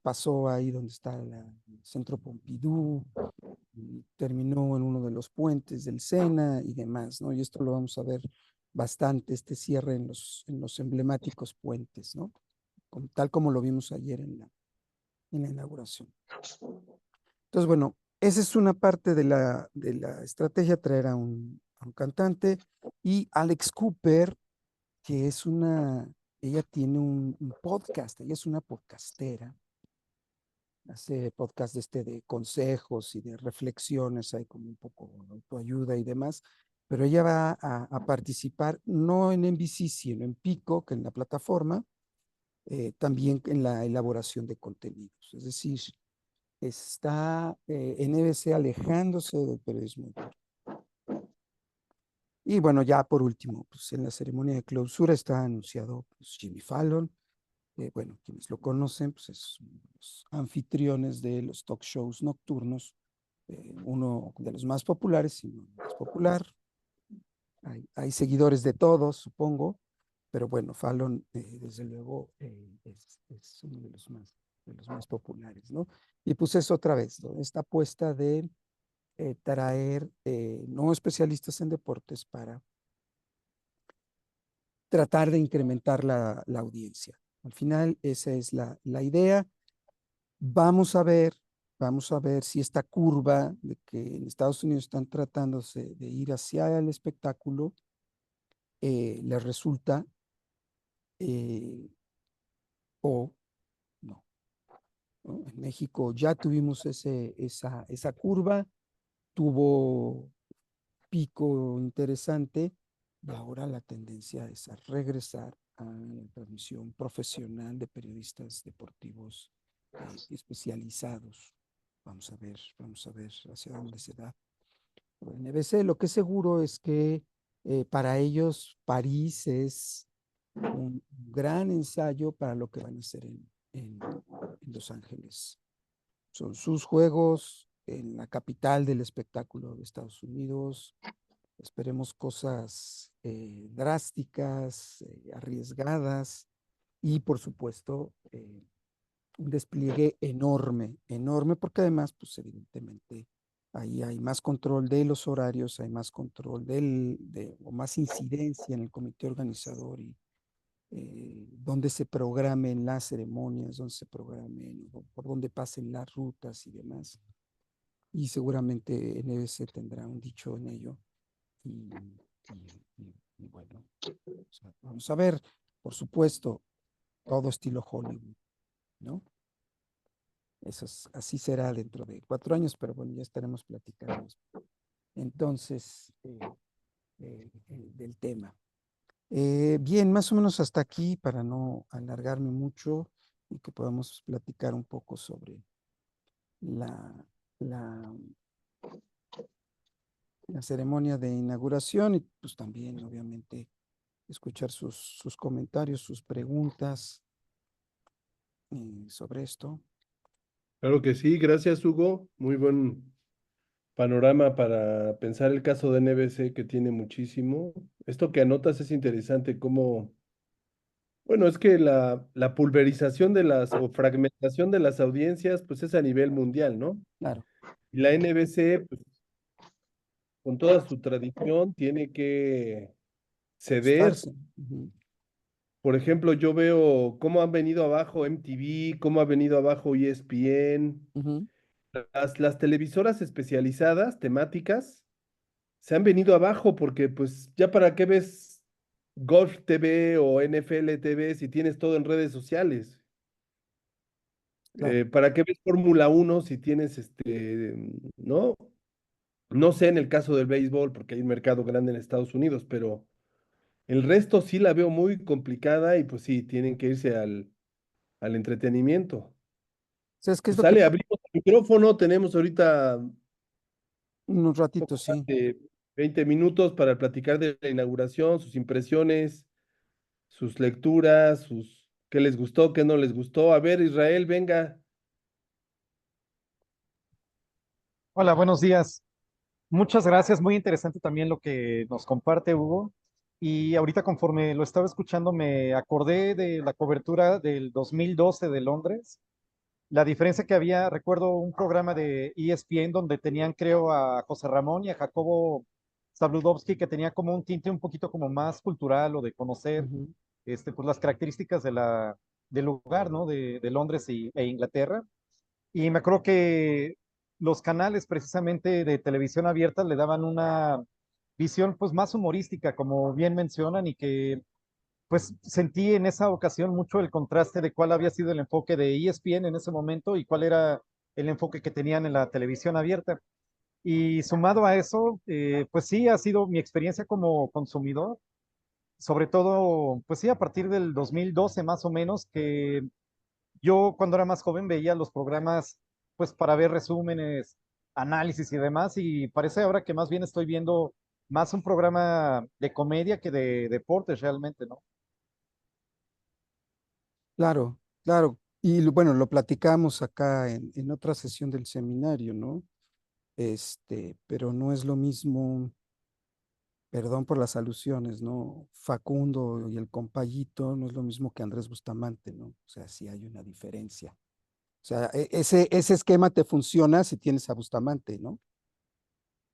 pasó ahí donde está el Centro Pompidou, y terminó en uno de los puentes del Sena y demás, ¿no? Y esto lo vamos a ver bastante, este cierre en los emblemáticos puentes, ¿no? Tal como lo vimos ayer en la inauguración. Entonces, bueno, esa es una parte de la estrategia, traer a un cantante y Alex Cooper, que es ella tiene un podcast, ella es una podcastera, hace podcast de consejos y de reflexiones, hay como un poco de autoayuda y demás, pero ella va a participar no en NBC, sino en Pico, que en la plataforma, también en la elaboración de contenidos. Es decir, está NBC alejándose del periodismo. Y bueno, ya por último, pues en la ceremonia de clausura está anunciado pues, Jimmy Fallon. Bueno, quienes lo conocen, pues es uno de los anfitriones de los talk shows nocturnos, uno de los más populares, si no el más popular. Hay seguidores de todos, supongo, pero bueno, Fallon, desde luego, es uno de los más populares, ¿no? Y pues es otra vez, ¿no? Esta apuesta de traer no especialistas en deportes para tratar de incrementar la audiencia. Al final, esa es la idea. Vamos a ver, vamos a ver si esta curva de que en Estados Unidos están tratándose de ir hacia el espectáculo les resulta eh, o no, ¿no? En México ya tuvimos esa curva, tuvo pico interesante y ahora la tendencia es a regresar a la transmisión profesional de periodistas deportivos especializados. Vamos a ver hacia dónde se da. En NBC lo que es seguro es que Para ellos, París es un gran ensayo para lo que van a hacer en Los Ángeles. Son sus juegos en la capital del espectáculo de Estados Unidos. Esperemos cosas drásticas, arriesgadas y, por supuesto, un despliegue enorme, enorme, porque además, pues evidentemente, ahí hay más control de los horarios, hay más control o más incidencia en el comité organizador y donde se programen las ceremonias, donde se programen, por donde pasen las rutas y demás. Y seguramente NBC tendrá un dicho en ello. Y, y bueno, o sea, vamos a ver, por supuesto, todo estilo Hollywood, ¿no? Así será dentro de 4 años, pero bueno, ya estaremos platicando entonces del tema. Bien, más o menos hasta aquí para no alargarme mucho y que podamos platicar un poco sobre la, la, la ceremonia de inauguración y pues también, obviamente, escuchar sus comentarios, sus preguntas sobre esto. Claro que sí, gracias Hugo. Muy buen panorama para pensar el caso de NBC que tiene muchísimo. Esto que anotas es interesante, cómo, bueno, es que la pulverización de las o fragmentación de las audiencias, pues es a nivel mundial, ¿no? Claro, Y la NBC, pues, con toda su tradición, tiene que ceder. ajustarse. Ujú, Por ejemplo, yo veo cómo han venido abajo MTV, cómo ha venido abajo ESPN. ujú, Las televisoras especializadas, temáticas, se han venido abajo porque pues ya para qué ves Golf TV o NFL TV si tienes todo en redes sociales. claro. ¿Para qué ves Fórmula Uno si tienes no? No sé en el caso del béisbol porque hay un mercado grande en Estados Unidos, pero el resto sí la veo muy complicada y pues sí, tienen que irse al entretenimiento. ¿Sabes qué es Pues lo que sale, abrimos el micrófono, tenemos ahorita unos ratitos, poco más sí? de 20 minutos para platicar de la inauguración, sus impresiones, sus lecturas, qué les gustó, qué no les gustó. A ver, Israel, venga. Hola, buenos días. Muchas gracias. Muy interesante también lo que nos comparte Hugo. Y ahorita conforme lo estaba escuchando me acordé de la cobertura del 2012 de Londres. La diferencia que había, recuerdo un programa de ESPN donde tenían, creo, a José Ramón y a Jacobo Zabludovsky, que tenía como un tinte un poquito como más cultural o de conocer Ujú. pues las características del lugar, ¿no? De Londres e Inglaterra. Y me acuerdo que los canales precisamente de televisión abierta le daban una visión pues más humorística, como bien mencionan, y que pues sentí en esa ocasión mucho el contraste de cuál había sido el enfoque de ESPN en ese momento y cuál era el enfoque que tenían en la televisión abierta. Y sumado a eso, pues sí, ha sido mi experiencia como consumidor, sobre todo, pues sí, a partir del 2012 más o menos, que yo cuando era más joven veía los programas pues para ver resúmenes, análisis y demás, y parece ahora que más bien estoy viendo más un programa de comedia que de deportes realmente, ¿no? Claro, claro. Y bueno, lo platicamos acá en otra sesión del seminario, ¿no? Pero no es lo mismo, perdón por las alusiones, ¿no? Facundo y el compayito no es lo mismo que Andrés Bustamante, ¿no? O sea, sí hay una diferencia. O sea, ese esquema te funciona si tienes a Bustamante, ¿no?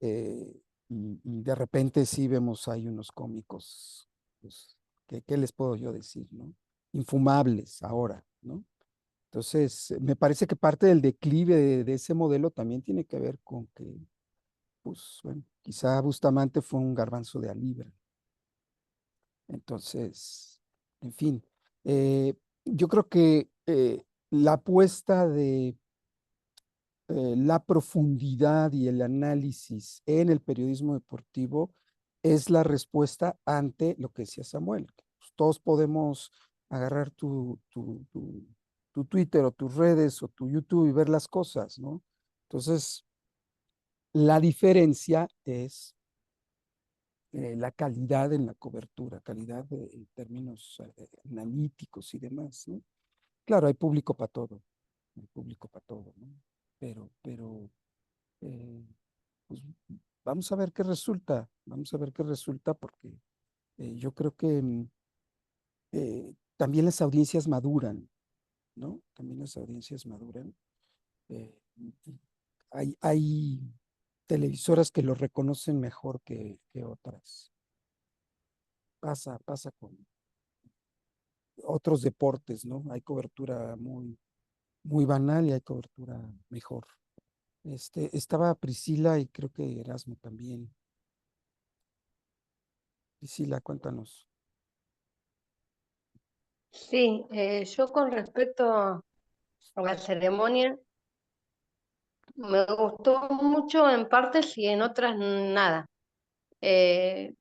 Y de repente sí vemos hay unos cómicos, pues, ¿qué les puedo yo decir, ¿no? Infumables ahora, ¿no? Entonces, me parece que parte del declive de ese modelo también tiene que ver con que, pues, bueno, quizá Bustamante fue un garbanzo de a libra. Entonces, en fin, yo creo que la apuesta de la profundidad y el análisis en el periodismo deportivo es la respuesta ante lo que decía Samuel. Pues, todos podemos agarrar tu Twitter o tus redes o tu YouTube y ver las cosas, ¿no? Entonces, la diferencia es la calidad en la cobertura, calidad en términos analíticos y demás, ¿no? Claro, hay público para todo, hay público para todo, ¿no? Pero eh, pues vamos a ver qué resulta, vamos a ver qué resulta, porque yo creo que también las audiencias maduran, ¿no? También las audiencias maduran. Y hay televisoras que lo reconocen mejor que otras. Pasa con otros deportes, ¿no? Hay cobertura muy banal y hay cobertura mejor. Estaba Priscila y creo que Erasmo también. Priscila, cuéntanos. Sí, yo con respecto a la ceremonia, me gustó mucho en partes y en otras nada.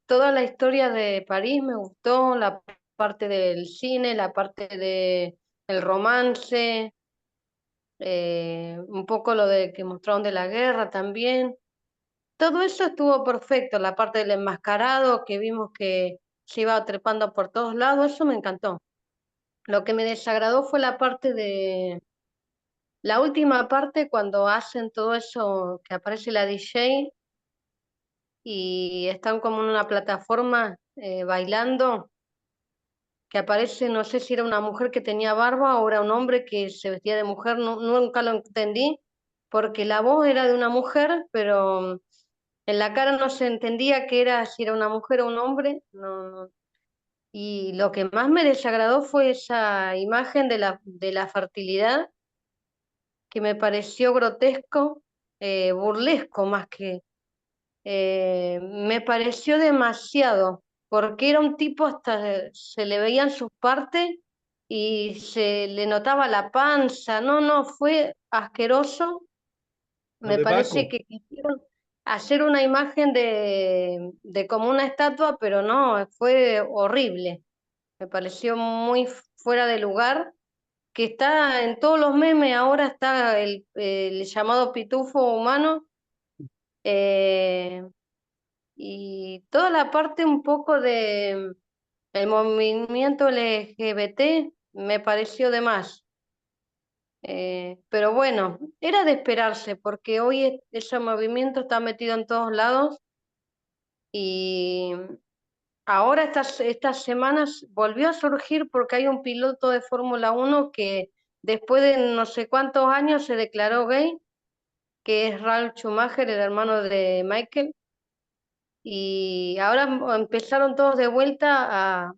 Toda la historia de París me gustó, la parte del cine, la parte del romance, un poco lo de que mostraron de la guerra también. Todo eso estuvo perfecto, la parte del enmascarado que vimos que se iba trepando por todos lados, eso me encantó. Lo que me desagradó fue la parte de la última parte cuando hacen todo eso, que aparece la DJ y están como en una plataforma bailando, que aparece, no sé si era una mujer que tenía barba o era un hombre que se vestía de mujer, nunca lo entendí, porque la voz era de una mujer, pero en la cara no se entendía que era, si era una mujer o un hombre. Y lo que más me desagradó fue esa imagen de la fertilidad, que me pareció grotesco, burlesco más que, me pareció demasiado, porque era un tipo, hasta se le veían sus partes y se le notaba la panza, no, fue asqueroso. Lo Me de parece Baco. que quisieron hacer una imagen de como una estatua, pero no, fue horrible. Me pareció muy fuera de lugar, que está en todos los memes, ahora está el llamado pitufo humano, eh, y toda la parte un poco de el movimiento LGBT me pareció de más. Pero bueno, era de esperarse, porque hoy ese movimiento está metido en todos lados y ahora estas semanas volvió a surgir porque hay un piloto de Fórmula 1 que después de no sé cuántos años se declaró gay, que es Ralf Schumacher, el hermano de Michael, y ahora empezaron todos de vuelta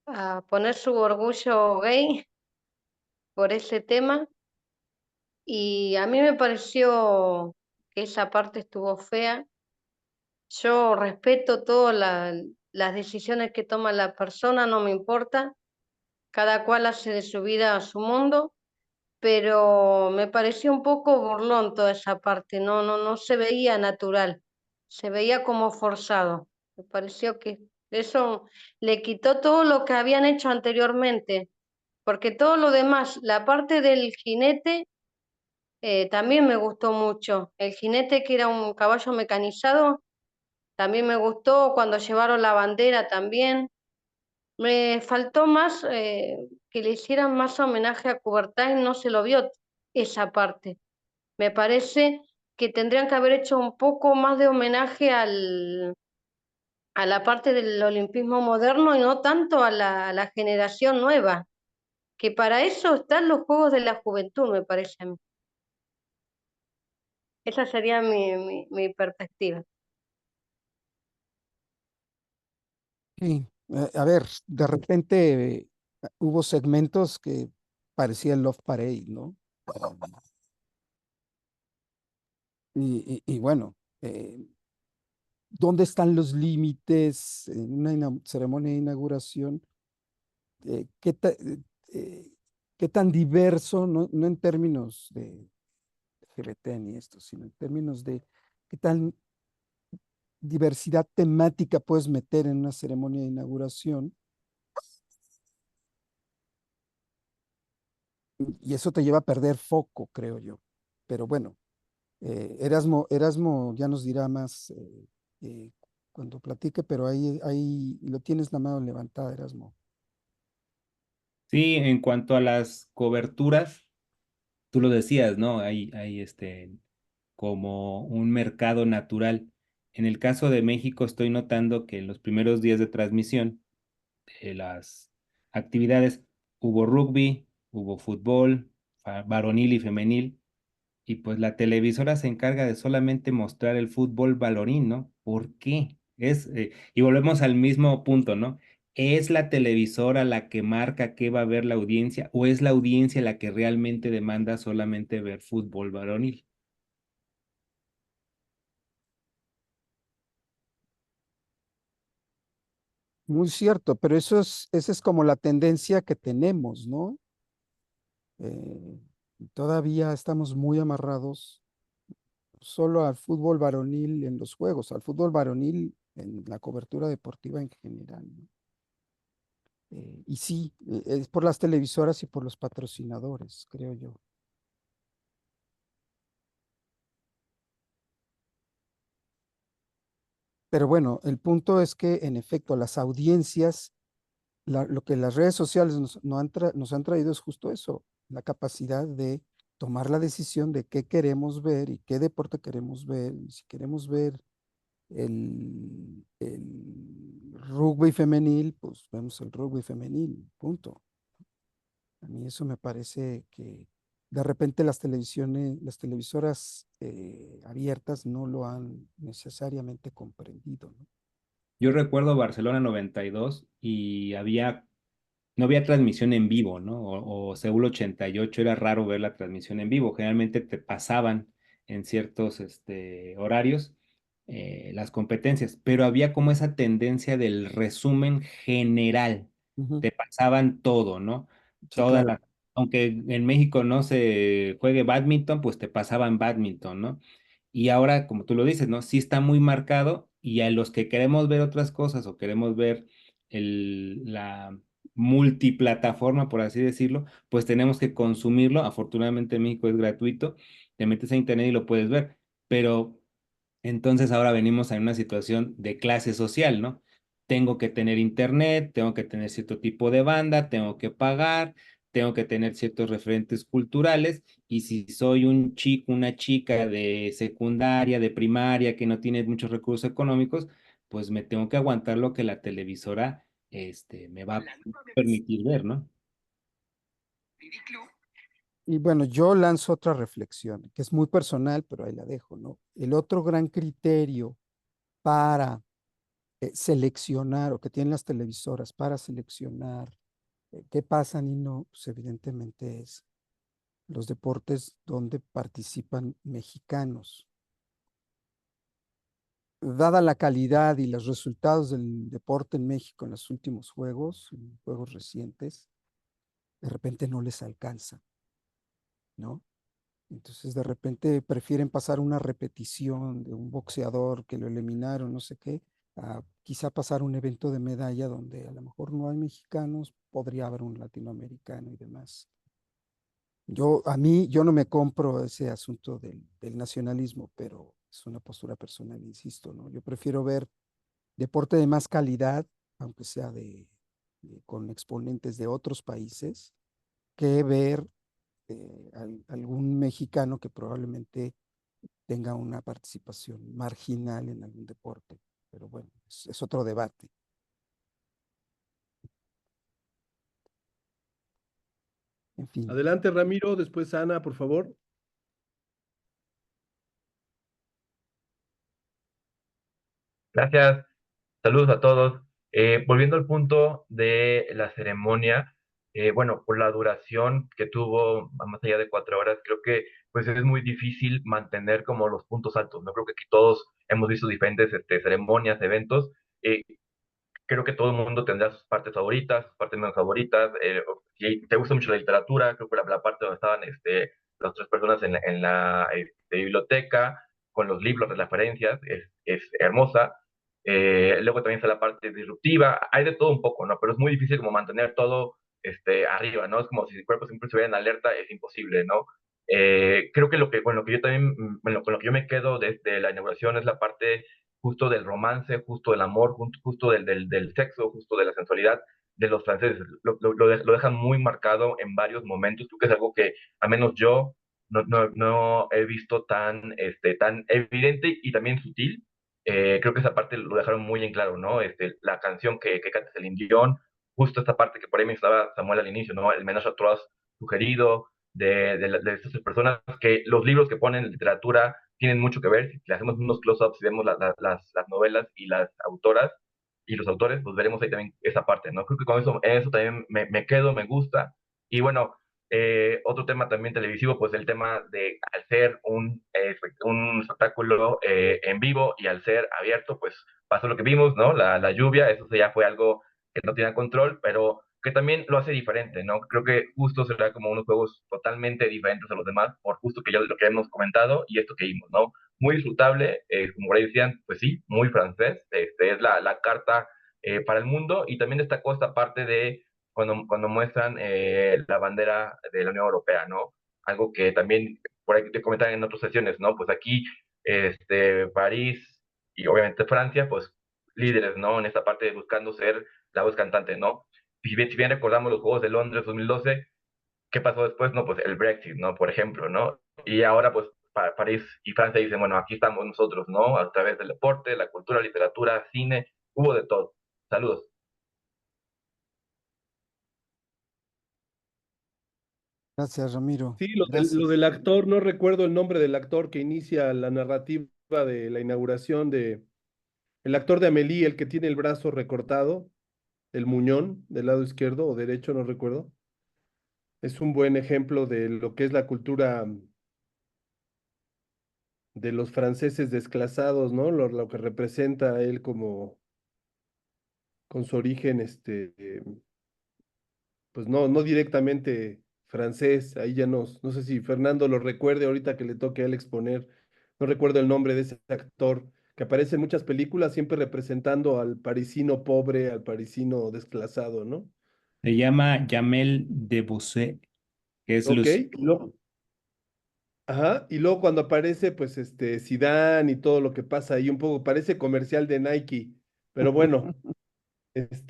a poner su orgullo gay por ese tema, y a mí me pareció que esa parte estuvo fea. Yo respeto todas las decisiones que toma la persona, no me importa, cada cual hace de su vida a su mundo, pero me pareció un poco burlón toda esa parte, no se veía natural, se veía como forzado. Me pareció que eso le quitó todo lo que habían hecho anteriormente, porque todo lo demás, la parte del jinete, también me gustó mucho. El jinete, que era un caballo mecanizado, también me gustó cuando llevaron la bandera también. Me faltó más, que le hicieran más homenaje a Coubertin, no se lo vio esa parte. Me parece que tendrían que haber hecho un poco más de homenaje a la parte del olimpismo moderno y no tanto a la generación nueva, que para eso están los Juegos de la Juventud, me parece a mí. Esa sería mi perspectiva. Sí, a ver, de repente hubo segmentos que parecían Love Parade, ¿no? Y bueno, ¿dónde están los límites en una ceremonia de inauguración? Eh, ¿qué, ta- eh, eh, ¿Qué tan diverso, no en términos de LGBT ni esto, sino en términos de qué tan diversidad temática puedes meter en una ceremonia de inauguración? Y eso te lleva a perder foco, creo yo. Pero bueno, Erasmo ya nos dirá más cuando platique, pero ahí lo tienes la mano levantada, Erasmo. Sí, en cuanto a las coberturas, tú lo decías, ¿no? Hay como un mercado natural. En el caso de México, estoy notando que en los primeros días de transmisión de las actividades hubo rugby, hubo fútbol, varonil y femenil, y pues la televisora se encarga de solamente mostrar el fútbol varonil, ¿no? ¿Por qué? Y volvemos al mismo punto, ¿no? ¿Es la televisora la que marca qué va a ver la audiencia o es la audiencia la que realmente demanda solamente ver fútbol varonil? Muy cierto, pero esa es como la tendencia que tenemos, ¿no? Eh, Todavía estamos muy amarrados solo al fútbol varonil en los juegos, al fútbol varonil en la cobertura deportiva en general, ¿no? Y sí, es por las televisoras y por los patrocinadores, creo yo. Pero bueno, el punto es que en efecto las audiencias, lo que las redes sociales nos han traído es justo eso, la capacidad de tomar la decisión de qué queremos ver y qué deporte queremos ver. Y si queremos ver el rugby femenil, pues vemos el rugby femenil, punto. A mí eso me parece que de repente las televisoras abiertas no lo han necesariamente comprendido, ¿no? Yo recuerdo Barcelona 92 y no había transmisión en vivo, ¿no? O Seúl 88 era raro ver la transmisión en vivo. Generalmente te pasaban en ciertos horarios las competencias, pero había como esa tendencia del resumen general. Ujú. Te pasaban todo, ¿no? Sí, Toda claro. la- Aunque en México no se juegue badminton, pues te pasaban badminton, ¿no? Y ahora, como tú lo dices, ¿no? Sí está muy marcado y a los que queremos ver otras cosas o queremos ver la multiplataforma, por así decirlo, pues tenemos que consumirlo. Afortunadamente en México es gratuito, te metes a internet y lo puedes ver, pero entonces ahora venimos a una situación de clase social, ¿no? Tengo que tener internet, tengo que tener cierto tipo de banda, tengo que pagar, tengo que tener ciertos referentes culturales y si soy un chico, una chica de secundaria, de primaria, que no tiene muchos recursos económicos, pues me tengo que aguantar lo que la televisora me va a permitir ver, ¿no? Y bueno, yo lanzo otra reflexión, que es muy personal, pero ahí la dejo, ¿no? El otro gran criterio para seleccionar, o que tienen las televisoras para seleccionar qué pasan y no, pues evidentemente es los deportes donde participan mexicanos. Dada la calidad y los resultados del deporte en México en los últimos juegos, en juegos recientes, de repente no les alcanza, ¿no? Entonces de repente prefieren pasar una repetición de un boxeador que lo eliminaron, no sé qué, a quizá pasar un evento de medalla donde a lo mejor no hay mexicanos, podría haber un latinoamericano y demás. Yo no me compro ese asunto del nacionalismo, pero es una postura personal, insisto, ¿no? Yo prefiero ver deporte de más calidad, aunque sea con exponentes de otros países, que ver algún mexicano que probablemente tenga una participación marginal en algún deporte. Pero bueno, es otro debate. En fin. Adelante, Ramiro, después Ana, por favor. Gracias, saludos a todos. Volviendo al punto de la ceremonia, bueno, por la duración que tuvo, más allá de 4 horas, creo que pues es muy difícil mantener como los puntos altos. No creo que aquí todos hemos visto diferentes ceremonias, eventos. Eh, Creo que todo el mundo tendrá sus partes favoritas, sus partes menos favoritas. Si te gusta mucho la literatura, creo que la parte donde estaban las tres personas en la biblioteca, con los libros, las referencias, es hermosa. Luego también está la parte disruptiva. Hay de todo un poco, ¿no? Pero es muy difícil como mantener todo arriba, ¿no? Es como si el cuerpo siempre estuviera en alerta, es imposible, ¿no? Creo que bueno, lo que yo también, bueno, con lo que yo me quedo desde la inauguración es la parte justo del romance, justo del amor, justo del sexo, justo de la sensualidad de los franceses. Lo dejan muy marcado en varios momentos. Creo que es algo que, al menos yo, no he visto tan evidente y también sutil. Creo que esa parte lo dejaron muy en claro, ¿no? La canción que canta Celine Dion, justo esta parte que por ahí mencionaba Samuel al inicio, ¿no? El mensaje a trois sugerido de estas personas, que los libros que ponen en literatura tienen mucho que ver. Si le hacemos unos close-ups y vemos las novelas y las autoras y los autores, pues veremos ahí también esa parte, ¿no? Creo que con eso también me quedo, me gusta. Y bueno, otro tema también televisivo, pues el tema de al ser un espectáculo en vivo y al ser abierto, pues pasó lo que vimos, ¿no? La lluvia, eso ya fue algo que no tenía control, pero que también lo hace diferente, ¿no? Creo que justo será como unos juegos totalmente diferentes a los demás, por justo que ya lo que hemos comentado y esto que vimos, ¿no? Muy disfrutable, como por ahí decían, pues sí, muy francés, es la carta para el mundo, y también destacó esta parte de cuando muestran la bandera de la Unión Europea, ¿no? Algo que también por ahí te comentan en otras sesiones, ¿no? Pues aquí, París y obviamente Francia, pues líderes, ¿no? En esta parte de buscando ser la voz cantante, ¿no? Si bien recordamos los Juegos de Londres 2012, ¿qué pasó después? No, pues el Brexit, ¿no? Por ejemplo, ¿no? Y ahora, pues, París y Francia dicen, bueno, aquí estamos nosotros, ¿no? A través del deporte, la cultura, literatura, cine, hubo de todo. Saludos. Gracias, Ramiro. Sí, lo Gracias. del actor, no recuerdo el nombre del actor que inicia la narrativa de la inauguración el actor de Amélie, el que tiene el brazo recortado, el muñón del lado izquierdo o derecho, no recuerdo. Es un buen ejemplo de lo que es la cultura de los franceses desclasados, ¿no? Lo que representa él como con su origen, pues no directamente francés. Ahí ya no sé si Fernando lo recuerde ahorita que le toque a él exponer. No recuerdo el nombre de ese actor que aparece en muchas películas, siempre representando al parisino pobre, al parisino desclasado, ¿no? Se llama Jamel Debbouze, que es Ok, Lucy. ajá, y luego cuando aparece, pues, Zidane y todo lo que pasa ahí, un poco parece comercial de Nike, pero bueno,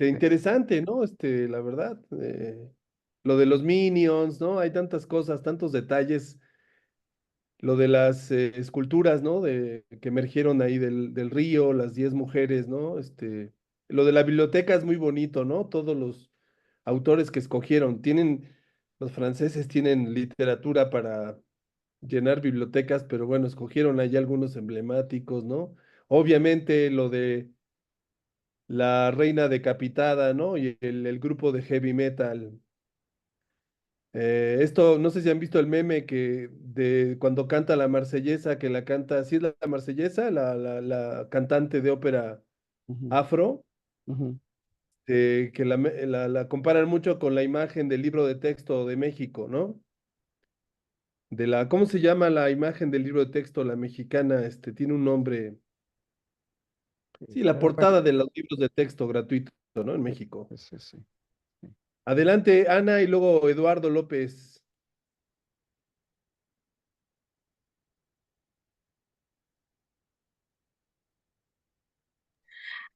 interesante, ¿no? La verdad, lo de los Minions, ¿no? Hay tantas cosas, tantos detalles, lo de las esculturas, ¿no? Que emergieron ahí del río, las 10 mujeres, ¿no? Lo de la biblioteca es muy bonito, ¿no? Todos los autores que escogieron, los franceses tienen literatura para llenar bibliotecas, pero bueno, escogieron ahí algunos emblemáticos, ¿no? Obviamente lo de la reina decapitada, ¿no? Y el grupo de heavy metal. Esto, no sé si han visto el meme que de cuando canta la marsellesa, que la canta, ¿sí es la marsellesa? La cantante de ópera Ujú, afro, ujú. que la comparan mucho con la imagen del libro de texto de México, ¿no? ¿Cómo se llama la imagen del libro de texto, la mexicana? Tiene un nombre. Sí, la Bueno, portada de los libros de texto gratuito, ¿no? En México. sí, sí. Sí. Adelante, Ana, y luego Eduardo López.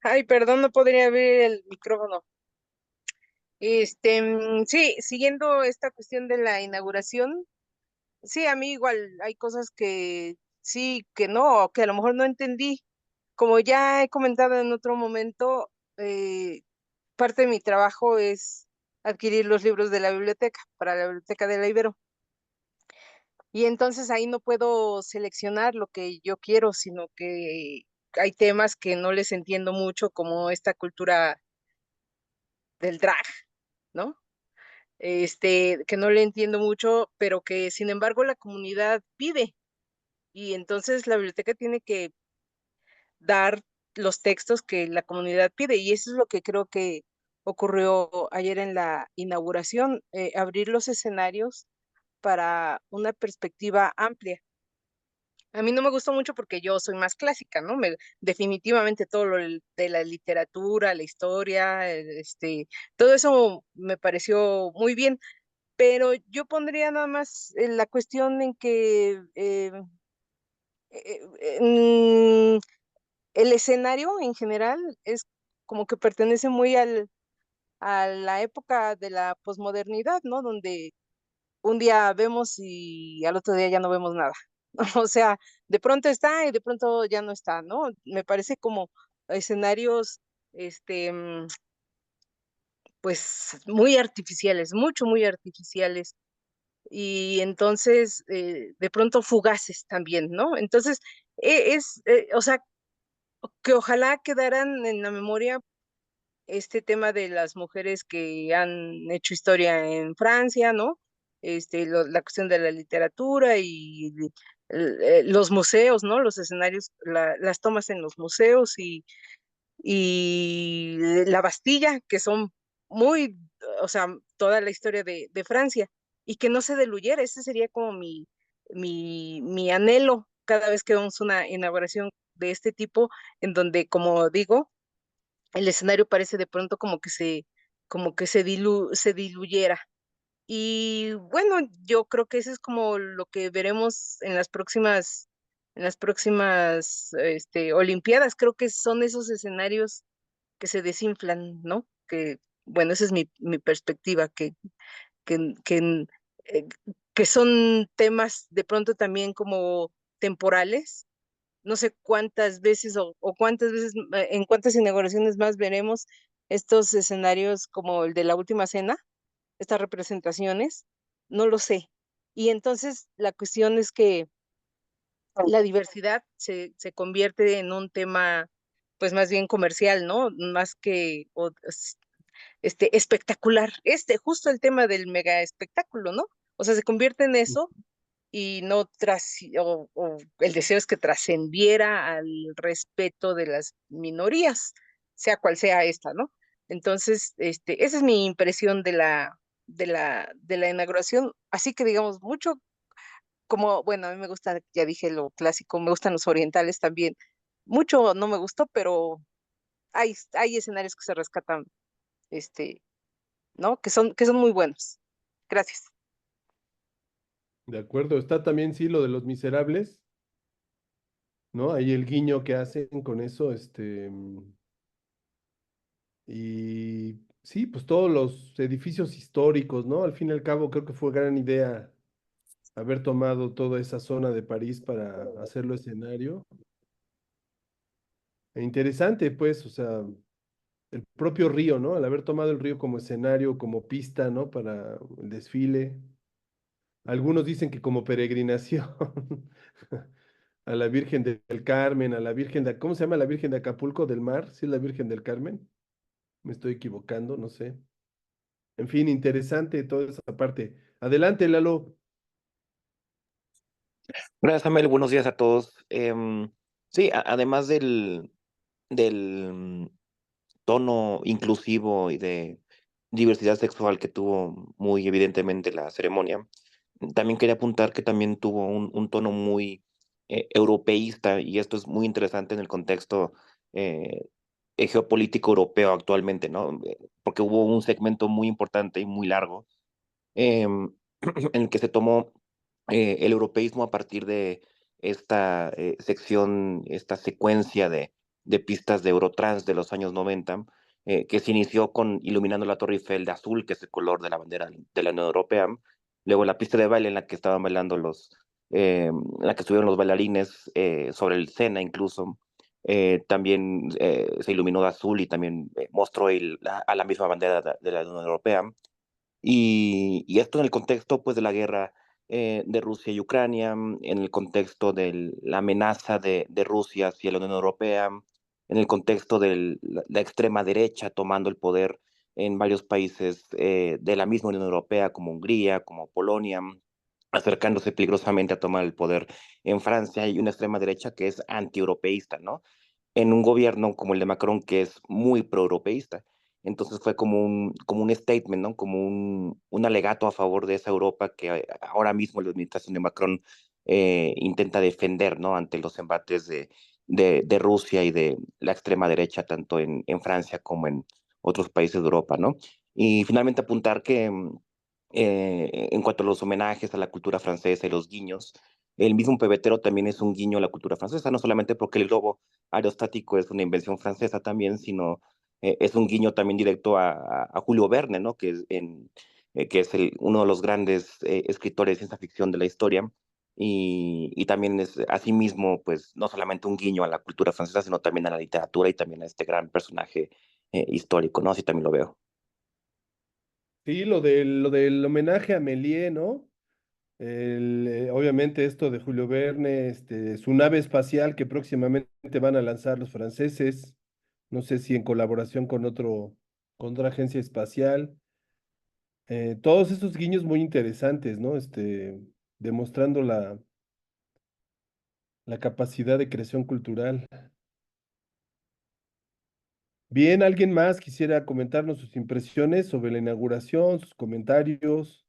Ay, perdón, no podría abrir el micrófono. Sí, siguiendo esta cuestión de la inauguración, sí, a mí igual hay cosas que sí, que no, o que a lo mejor no entendí. Como ya he comentado en otro momento, parte de mi trabajo es adquirir los libros de la biblioteca, para la biblioteca de la Ibero. Y entonces ahí no puedo seleccionar lo que yo quiero, sino que hay temas que no les entiendo mucho, como esta cultura del drag, ¿no? Que no le entiendo mucho, pero que sin embargo la comunidad pide. Y entonces la biblioteca tiene que dar los textos que la comunidad pide. Y eso es lo que creo que ocurrió ayer en la inauguración, abrir los escenarios para una perspectiva amplia. A mí no me gustó mucho porque yo soy más clásica, ¿no? Definitivamente todo lo de la literatura, la historia, todo eso me pareció muy bien, pero yo pondría nada más la cuestión en que el escenario en general es como que pertenece muy a la época de la posmodernidad, ¿no? Donde un día vemos y al otro día ya no vemos nada. O sea, de pronto está y de pronto ya no está, ¿no? Me parece como escenarios, este, pues muy artificiales, muy artificiales. Y entonces, de pronto fugaces también, ¿no? Entonces, o sea, que ojalá quedaran en la memoria este tema de las mujeres que han hecho historia en Francia, ¿no? La cuestión de la literatura y los museos, ¿no? Los escenarios, las tomas en los museos y la Bastilla, que son muy, o sea, toda la historia de Francia, y que no se diluyera. Ese sería como mi anhelo cada vez que vemos una inauguración de este tipo, en donde, como digo, el escenario parece de pronto como que se diluyera. Y bueno, yo creo que eso es como lo que veremos en las próximas Olimpiadas. Creo que son esos escenarios que se desinflan, ¿no? Que, bueno, esa es mi perspectiva, que, que, eh, que son temas de pronto también como temporales. No sé cuántas veces o cuántas veces, en cuántas inauguraciones más veremos estos escenarios como el de la última cena, estas representaciones, no lo sé. Y entonces la cuestión es que la diversidad se convierte en un tema, pues más bien comercial, ¿no? Más que espectacular. Justo el tema del mega espectáculo, ¿no? O sea, se convierte en eso y no o el deseo es que trascendiera al respeto de las minorías, sea cual sea esta, ¿no? Entonces, esa es mi impresión de la inauguración, así que digamos, mucho como, bueno, a mí me gusta, ya dije lo clásico, me gustan los orientales también, mucho no me gustó, pero hay escenarios que se rescatan, este, ¿no? Que son muy buenos. Gracias. De acuerdo, está también, sí, lo de Los Miserables, ¿no? Ahí el guiño que hacen con eso, y sí, pues todos los edificios históricos, ¿no? Al fin y al cabo, creo que fue gran idea haber tomado toda esa zona de París para hacerlo escenario. E interesante, pues, o sea, el propio río, ¿no? Al haber tomado el río como escenario, como pista, ¿no? Para el desfile. Algunos dicen que como peregrinación a la Virgen del Carmen, a la Virgen de, ¿cómo se llama la Virgen de Acapulco del Mar? ¿Sí es la Virgen del Carmen? Me estoy equivocando, no sé. En fin, interesante toda esa parte. Adelante, Lalo. Gracias, Samuel. Buenos días a todos. Sí, además del tono inclusivo y de diversidad sexual que tuvo muy evidentemente la ceremonia, también quería apuntar que también tuvo un tono muy europeísta, y esto es muy interesante en el contexto eh, geopolítico europeo actualmente, ¿no? Porque hubo un segmento muy importante y muy largo em, en el que se tomó el europeísmo a partir de esta sección, esta secuencia de pistas de Eurotrans de los años 90, que se inició con iluminando la Torre Eiffel de azul, que es el color de la bandera de la Unión Europea. Luego la pista de baile en la que estaban bailando en la que estuvieron los bailarines sobre el Sena incluso. También se iluminó de azul y también mostró a la misma bandera de la Unión Europea. Y esto en el contexto pues, de la guerra de Rusia y Ucrania, en el contexto de la amenaza de Rusia hacia la Unión Europea, en el contexto de la extrema derecha tomando el poder en varios países de la misma Unión Europea, como Hungría, como Polonia, acercándose peligrosamente a tomar el poder en Francia, y una extrema derecha que es antieuropeísta, ¿no? En un gobierno como el de Macron, que es muy proeuropeísta. Entonces fue como un statement, ¿no? Como un alegato a favor de esa Europa que ahora mismo la administración de Macron intenta defender, ¿no? Ante los embates de Rusia y de la extrema derecha, tanto en Francia como en otros países de Europa, ¿no? Y finalmente apuntar que en cuanto a los homenajes a la cultura francesa y los guiños, el mismo pebetero también es un guiño a la cultura francesa, no solamente porque el globo aerostático es una invención francesa también, sino es un guiño también directo a Julio Verne, ¿no? Que es uno de los grandes escritores de ciencia ficción de la historia. Y también es asimismo, pues, no solamente un guiño a la cultura francesa, sino también a la literatura y también a este gran personaje histórico, ¿no? Así también lo veo. Sí, lo del homenaje a Méliès, ¿no? Obviamente esto de Julio Verne, su nave espacial que próximamente van a lanzar los franceses, no sé si en colaboración con otra agencia espacial. Todos estos guiños muy interesantes, ¿no? Demostrando la capacidad de creación cultural. Bien, ¿alguien más quisiera comentarnos sus impresiones sobre la inauguración, sus comentarios?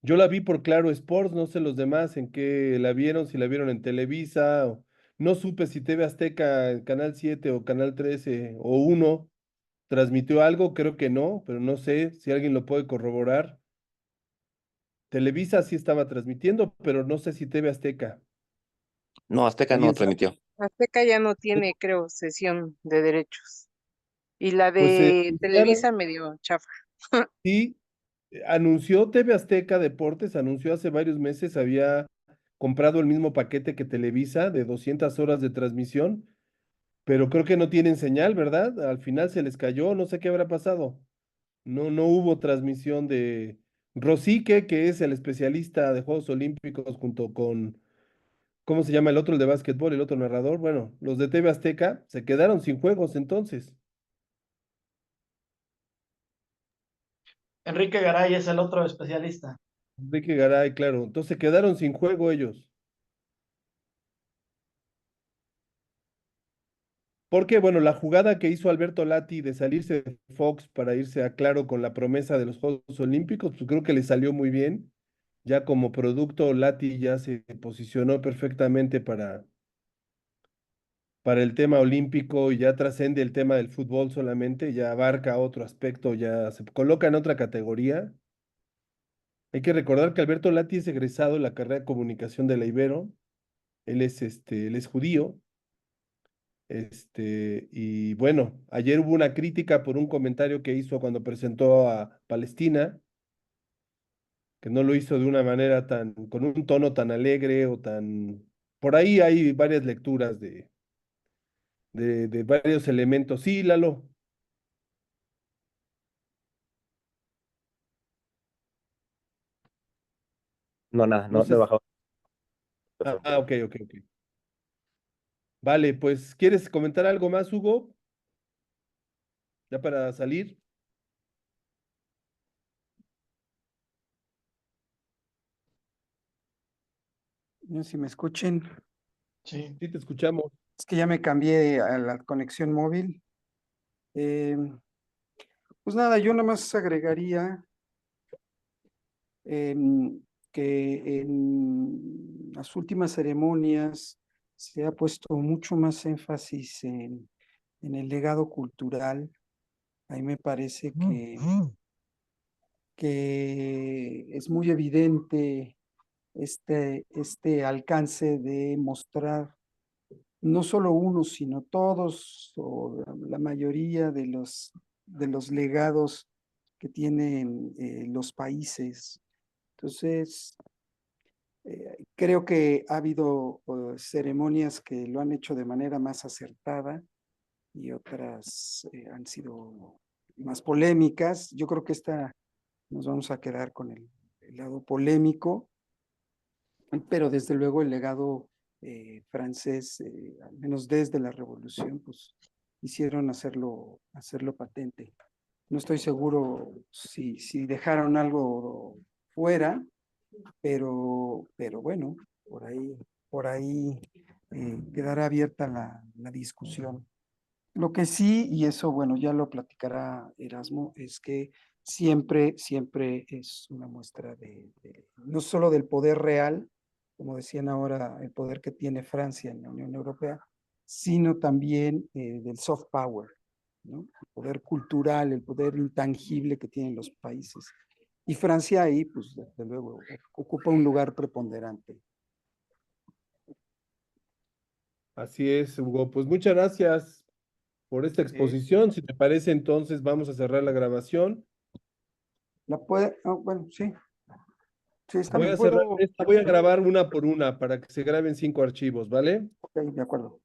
Yo la vi por Claro Sports, no sé los demás en qué la vieron, si la vieron en Televisa, no supe si TV Azteca, Canal 7 o Canal 13 o uno transmitió algo, creo que no, pero no sé si alguien lo puede corroborar. Televisa sí estaba transmitiendo, pero no sé si TV Azteca. No, Azteca no ¿Alguien sabe? transmitió. Azteca ya no tiene, creo, cesión de derechos. Y la Pues de anunciaron, Televisa medio chafa. sí, anunció TV Azteca Deportes, anunció hace varios meses, había comprado el mismo paquete que Televisa de 200 horas de transmisión, pero creo que no tienen señal, ¿verdad? Al final se les cayó, no sé qué habrá pasado. No, no hubo transmisión de Rosique, que es el especialista de Juegos Olímpicos, junto con, ¿cómo se llama el otro, el de básquetbol, el otro narrador? Bueno, los de TV Azteca se quedaron sin juegos entonces. Enrique Garay es el otro especialista. Enrique Garay, claro. Entonces se quedaron sin juego ellos. Porque, bueno, la jugada que hizo Alberto Lati de salirse de Fox para irse a Claro con la promesa de los Juegos Olímpicos, pues creo que le salió muy bien. Ya como producto, Lati ya se posicionó perfectamente para el tema olímpico y ya trascende el tema del fútbol solamente, ya abarca otro aspecto, ya se coloca en otra categoría. Hay que recordar que Alberto Lati es egresado de la carrera de comunicación de la Ibero. Él es judío. Y bueno, ayer hubo una crítica por un comentario que hizo cuando presentó a Palestina, que no lo hizo de una manera con un tono tan alegre o tan... Por ahí hay varias lecturas de varios elementos. Sí, Lalo. No, nada, No no, no sé. he bajado. Ok, ok, ok. Vale, pues, ¿quieres comentar algo más, Hugo? Ya para salir. No sé si me escuchen. Sí. Sí, te escuchamos. Es que ya me cambié a la conexión móvil. Eh, pues nada, yo nada más agregaría que en las últimas ceremonias se ha puesto mucho más énfasis en el legado cultural. Ahí me parece que es muy evidente este alcance de mostrar no solo uno, sino todos o la mayoría de los legados que tienen los países. Entonces, creo que ha habido ceremonias que lo han hecho de manera más acertada y otras han sido más polémicas. Yo creo que esta nos vamos a quedar con el lado polémico, pero desde luego el legado francés, al menos desde la revolución, pues hicieron hacerlo patente. No estoy seguro si dejaron algo fuera, pero bueno, por ahí quedará abierta la discusión. Lo que sí, y eso, bueno, ya lo platicará Erasmo, es que siempre es una muestra no solo del poder real, como decían ahora, el poder que tiene Francia en la Unión Europea, sino también del soft power, ¿no? El poder cultural, el poder intangible que tienen los países. Y Francia ahí, pues desde luego, ocupa un lugar preponderante. Así es, Hugo. Pues muchas gracias por esta exposición. Si te parece, entonces vamos a cerrar la grabación. La puede, bueno, sí. Sí, está Voy bien. a cerrar esta, voy a grabar una por una para que se graben 5 archivos, ¿vale? Ok, de acuerdo.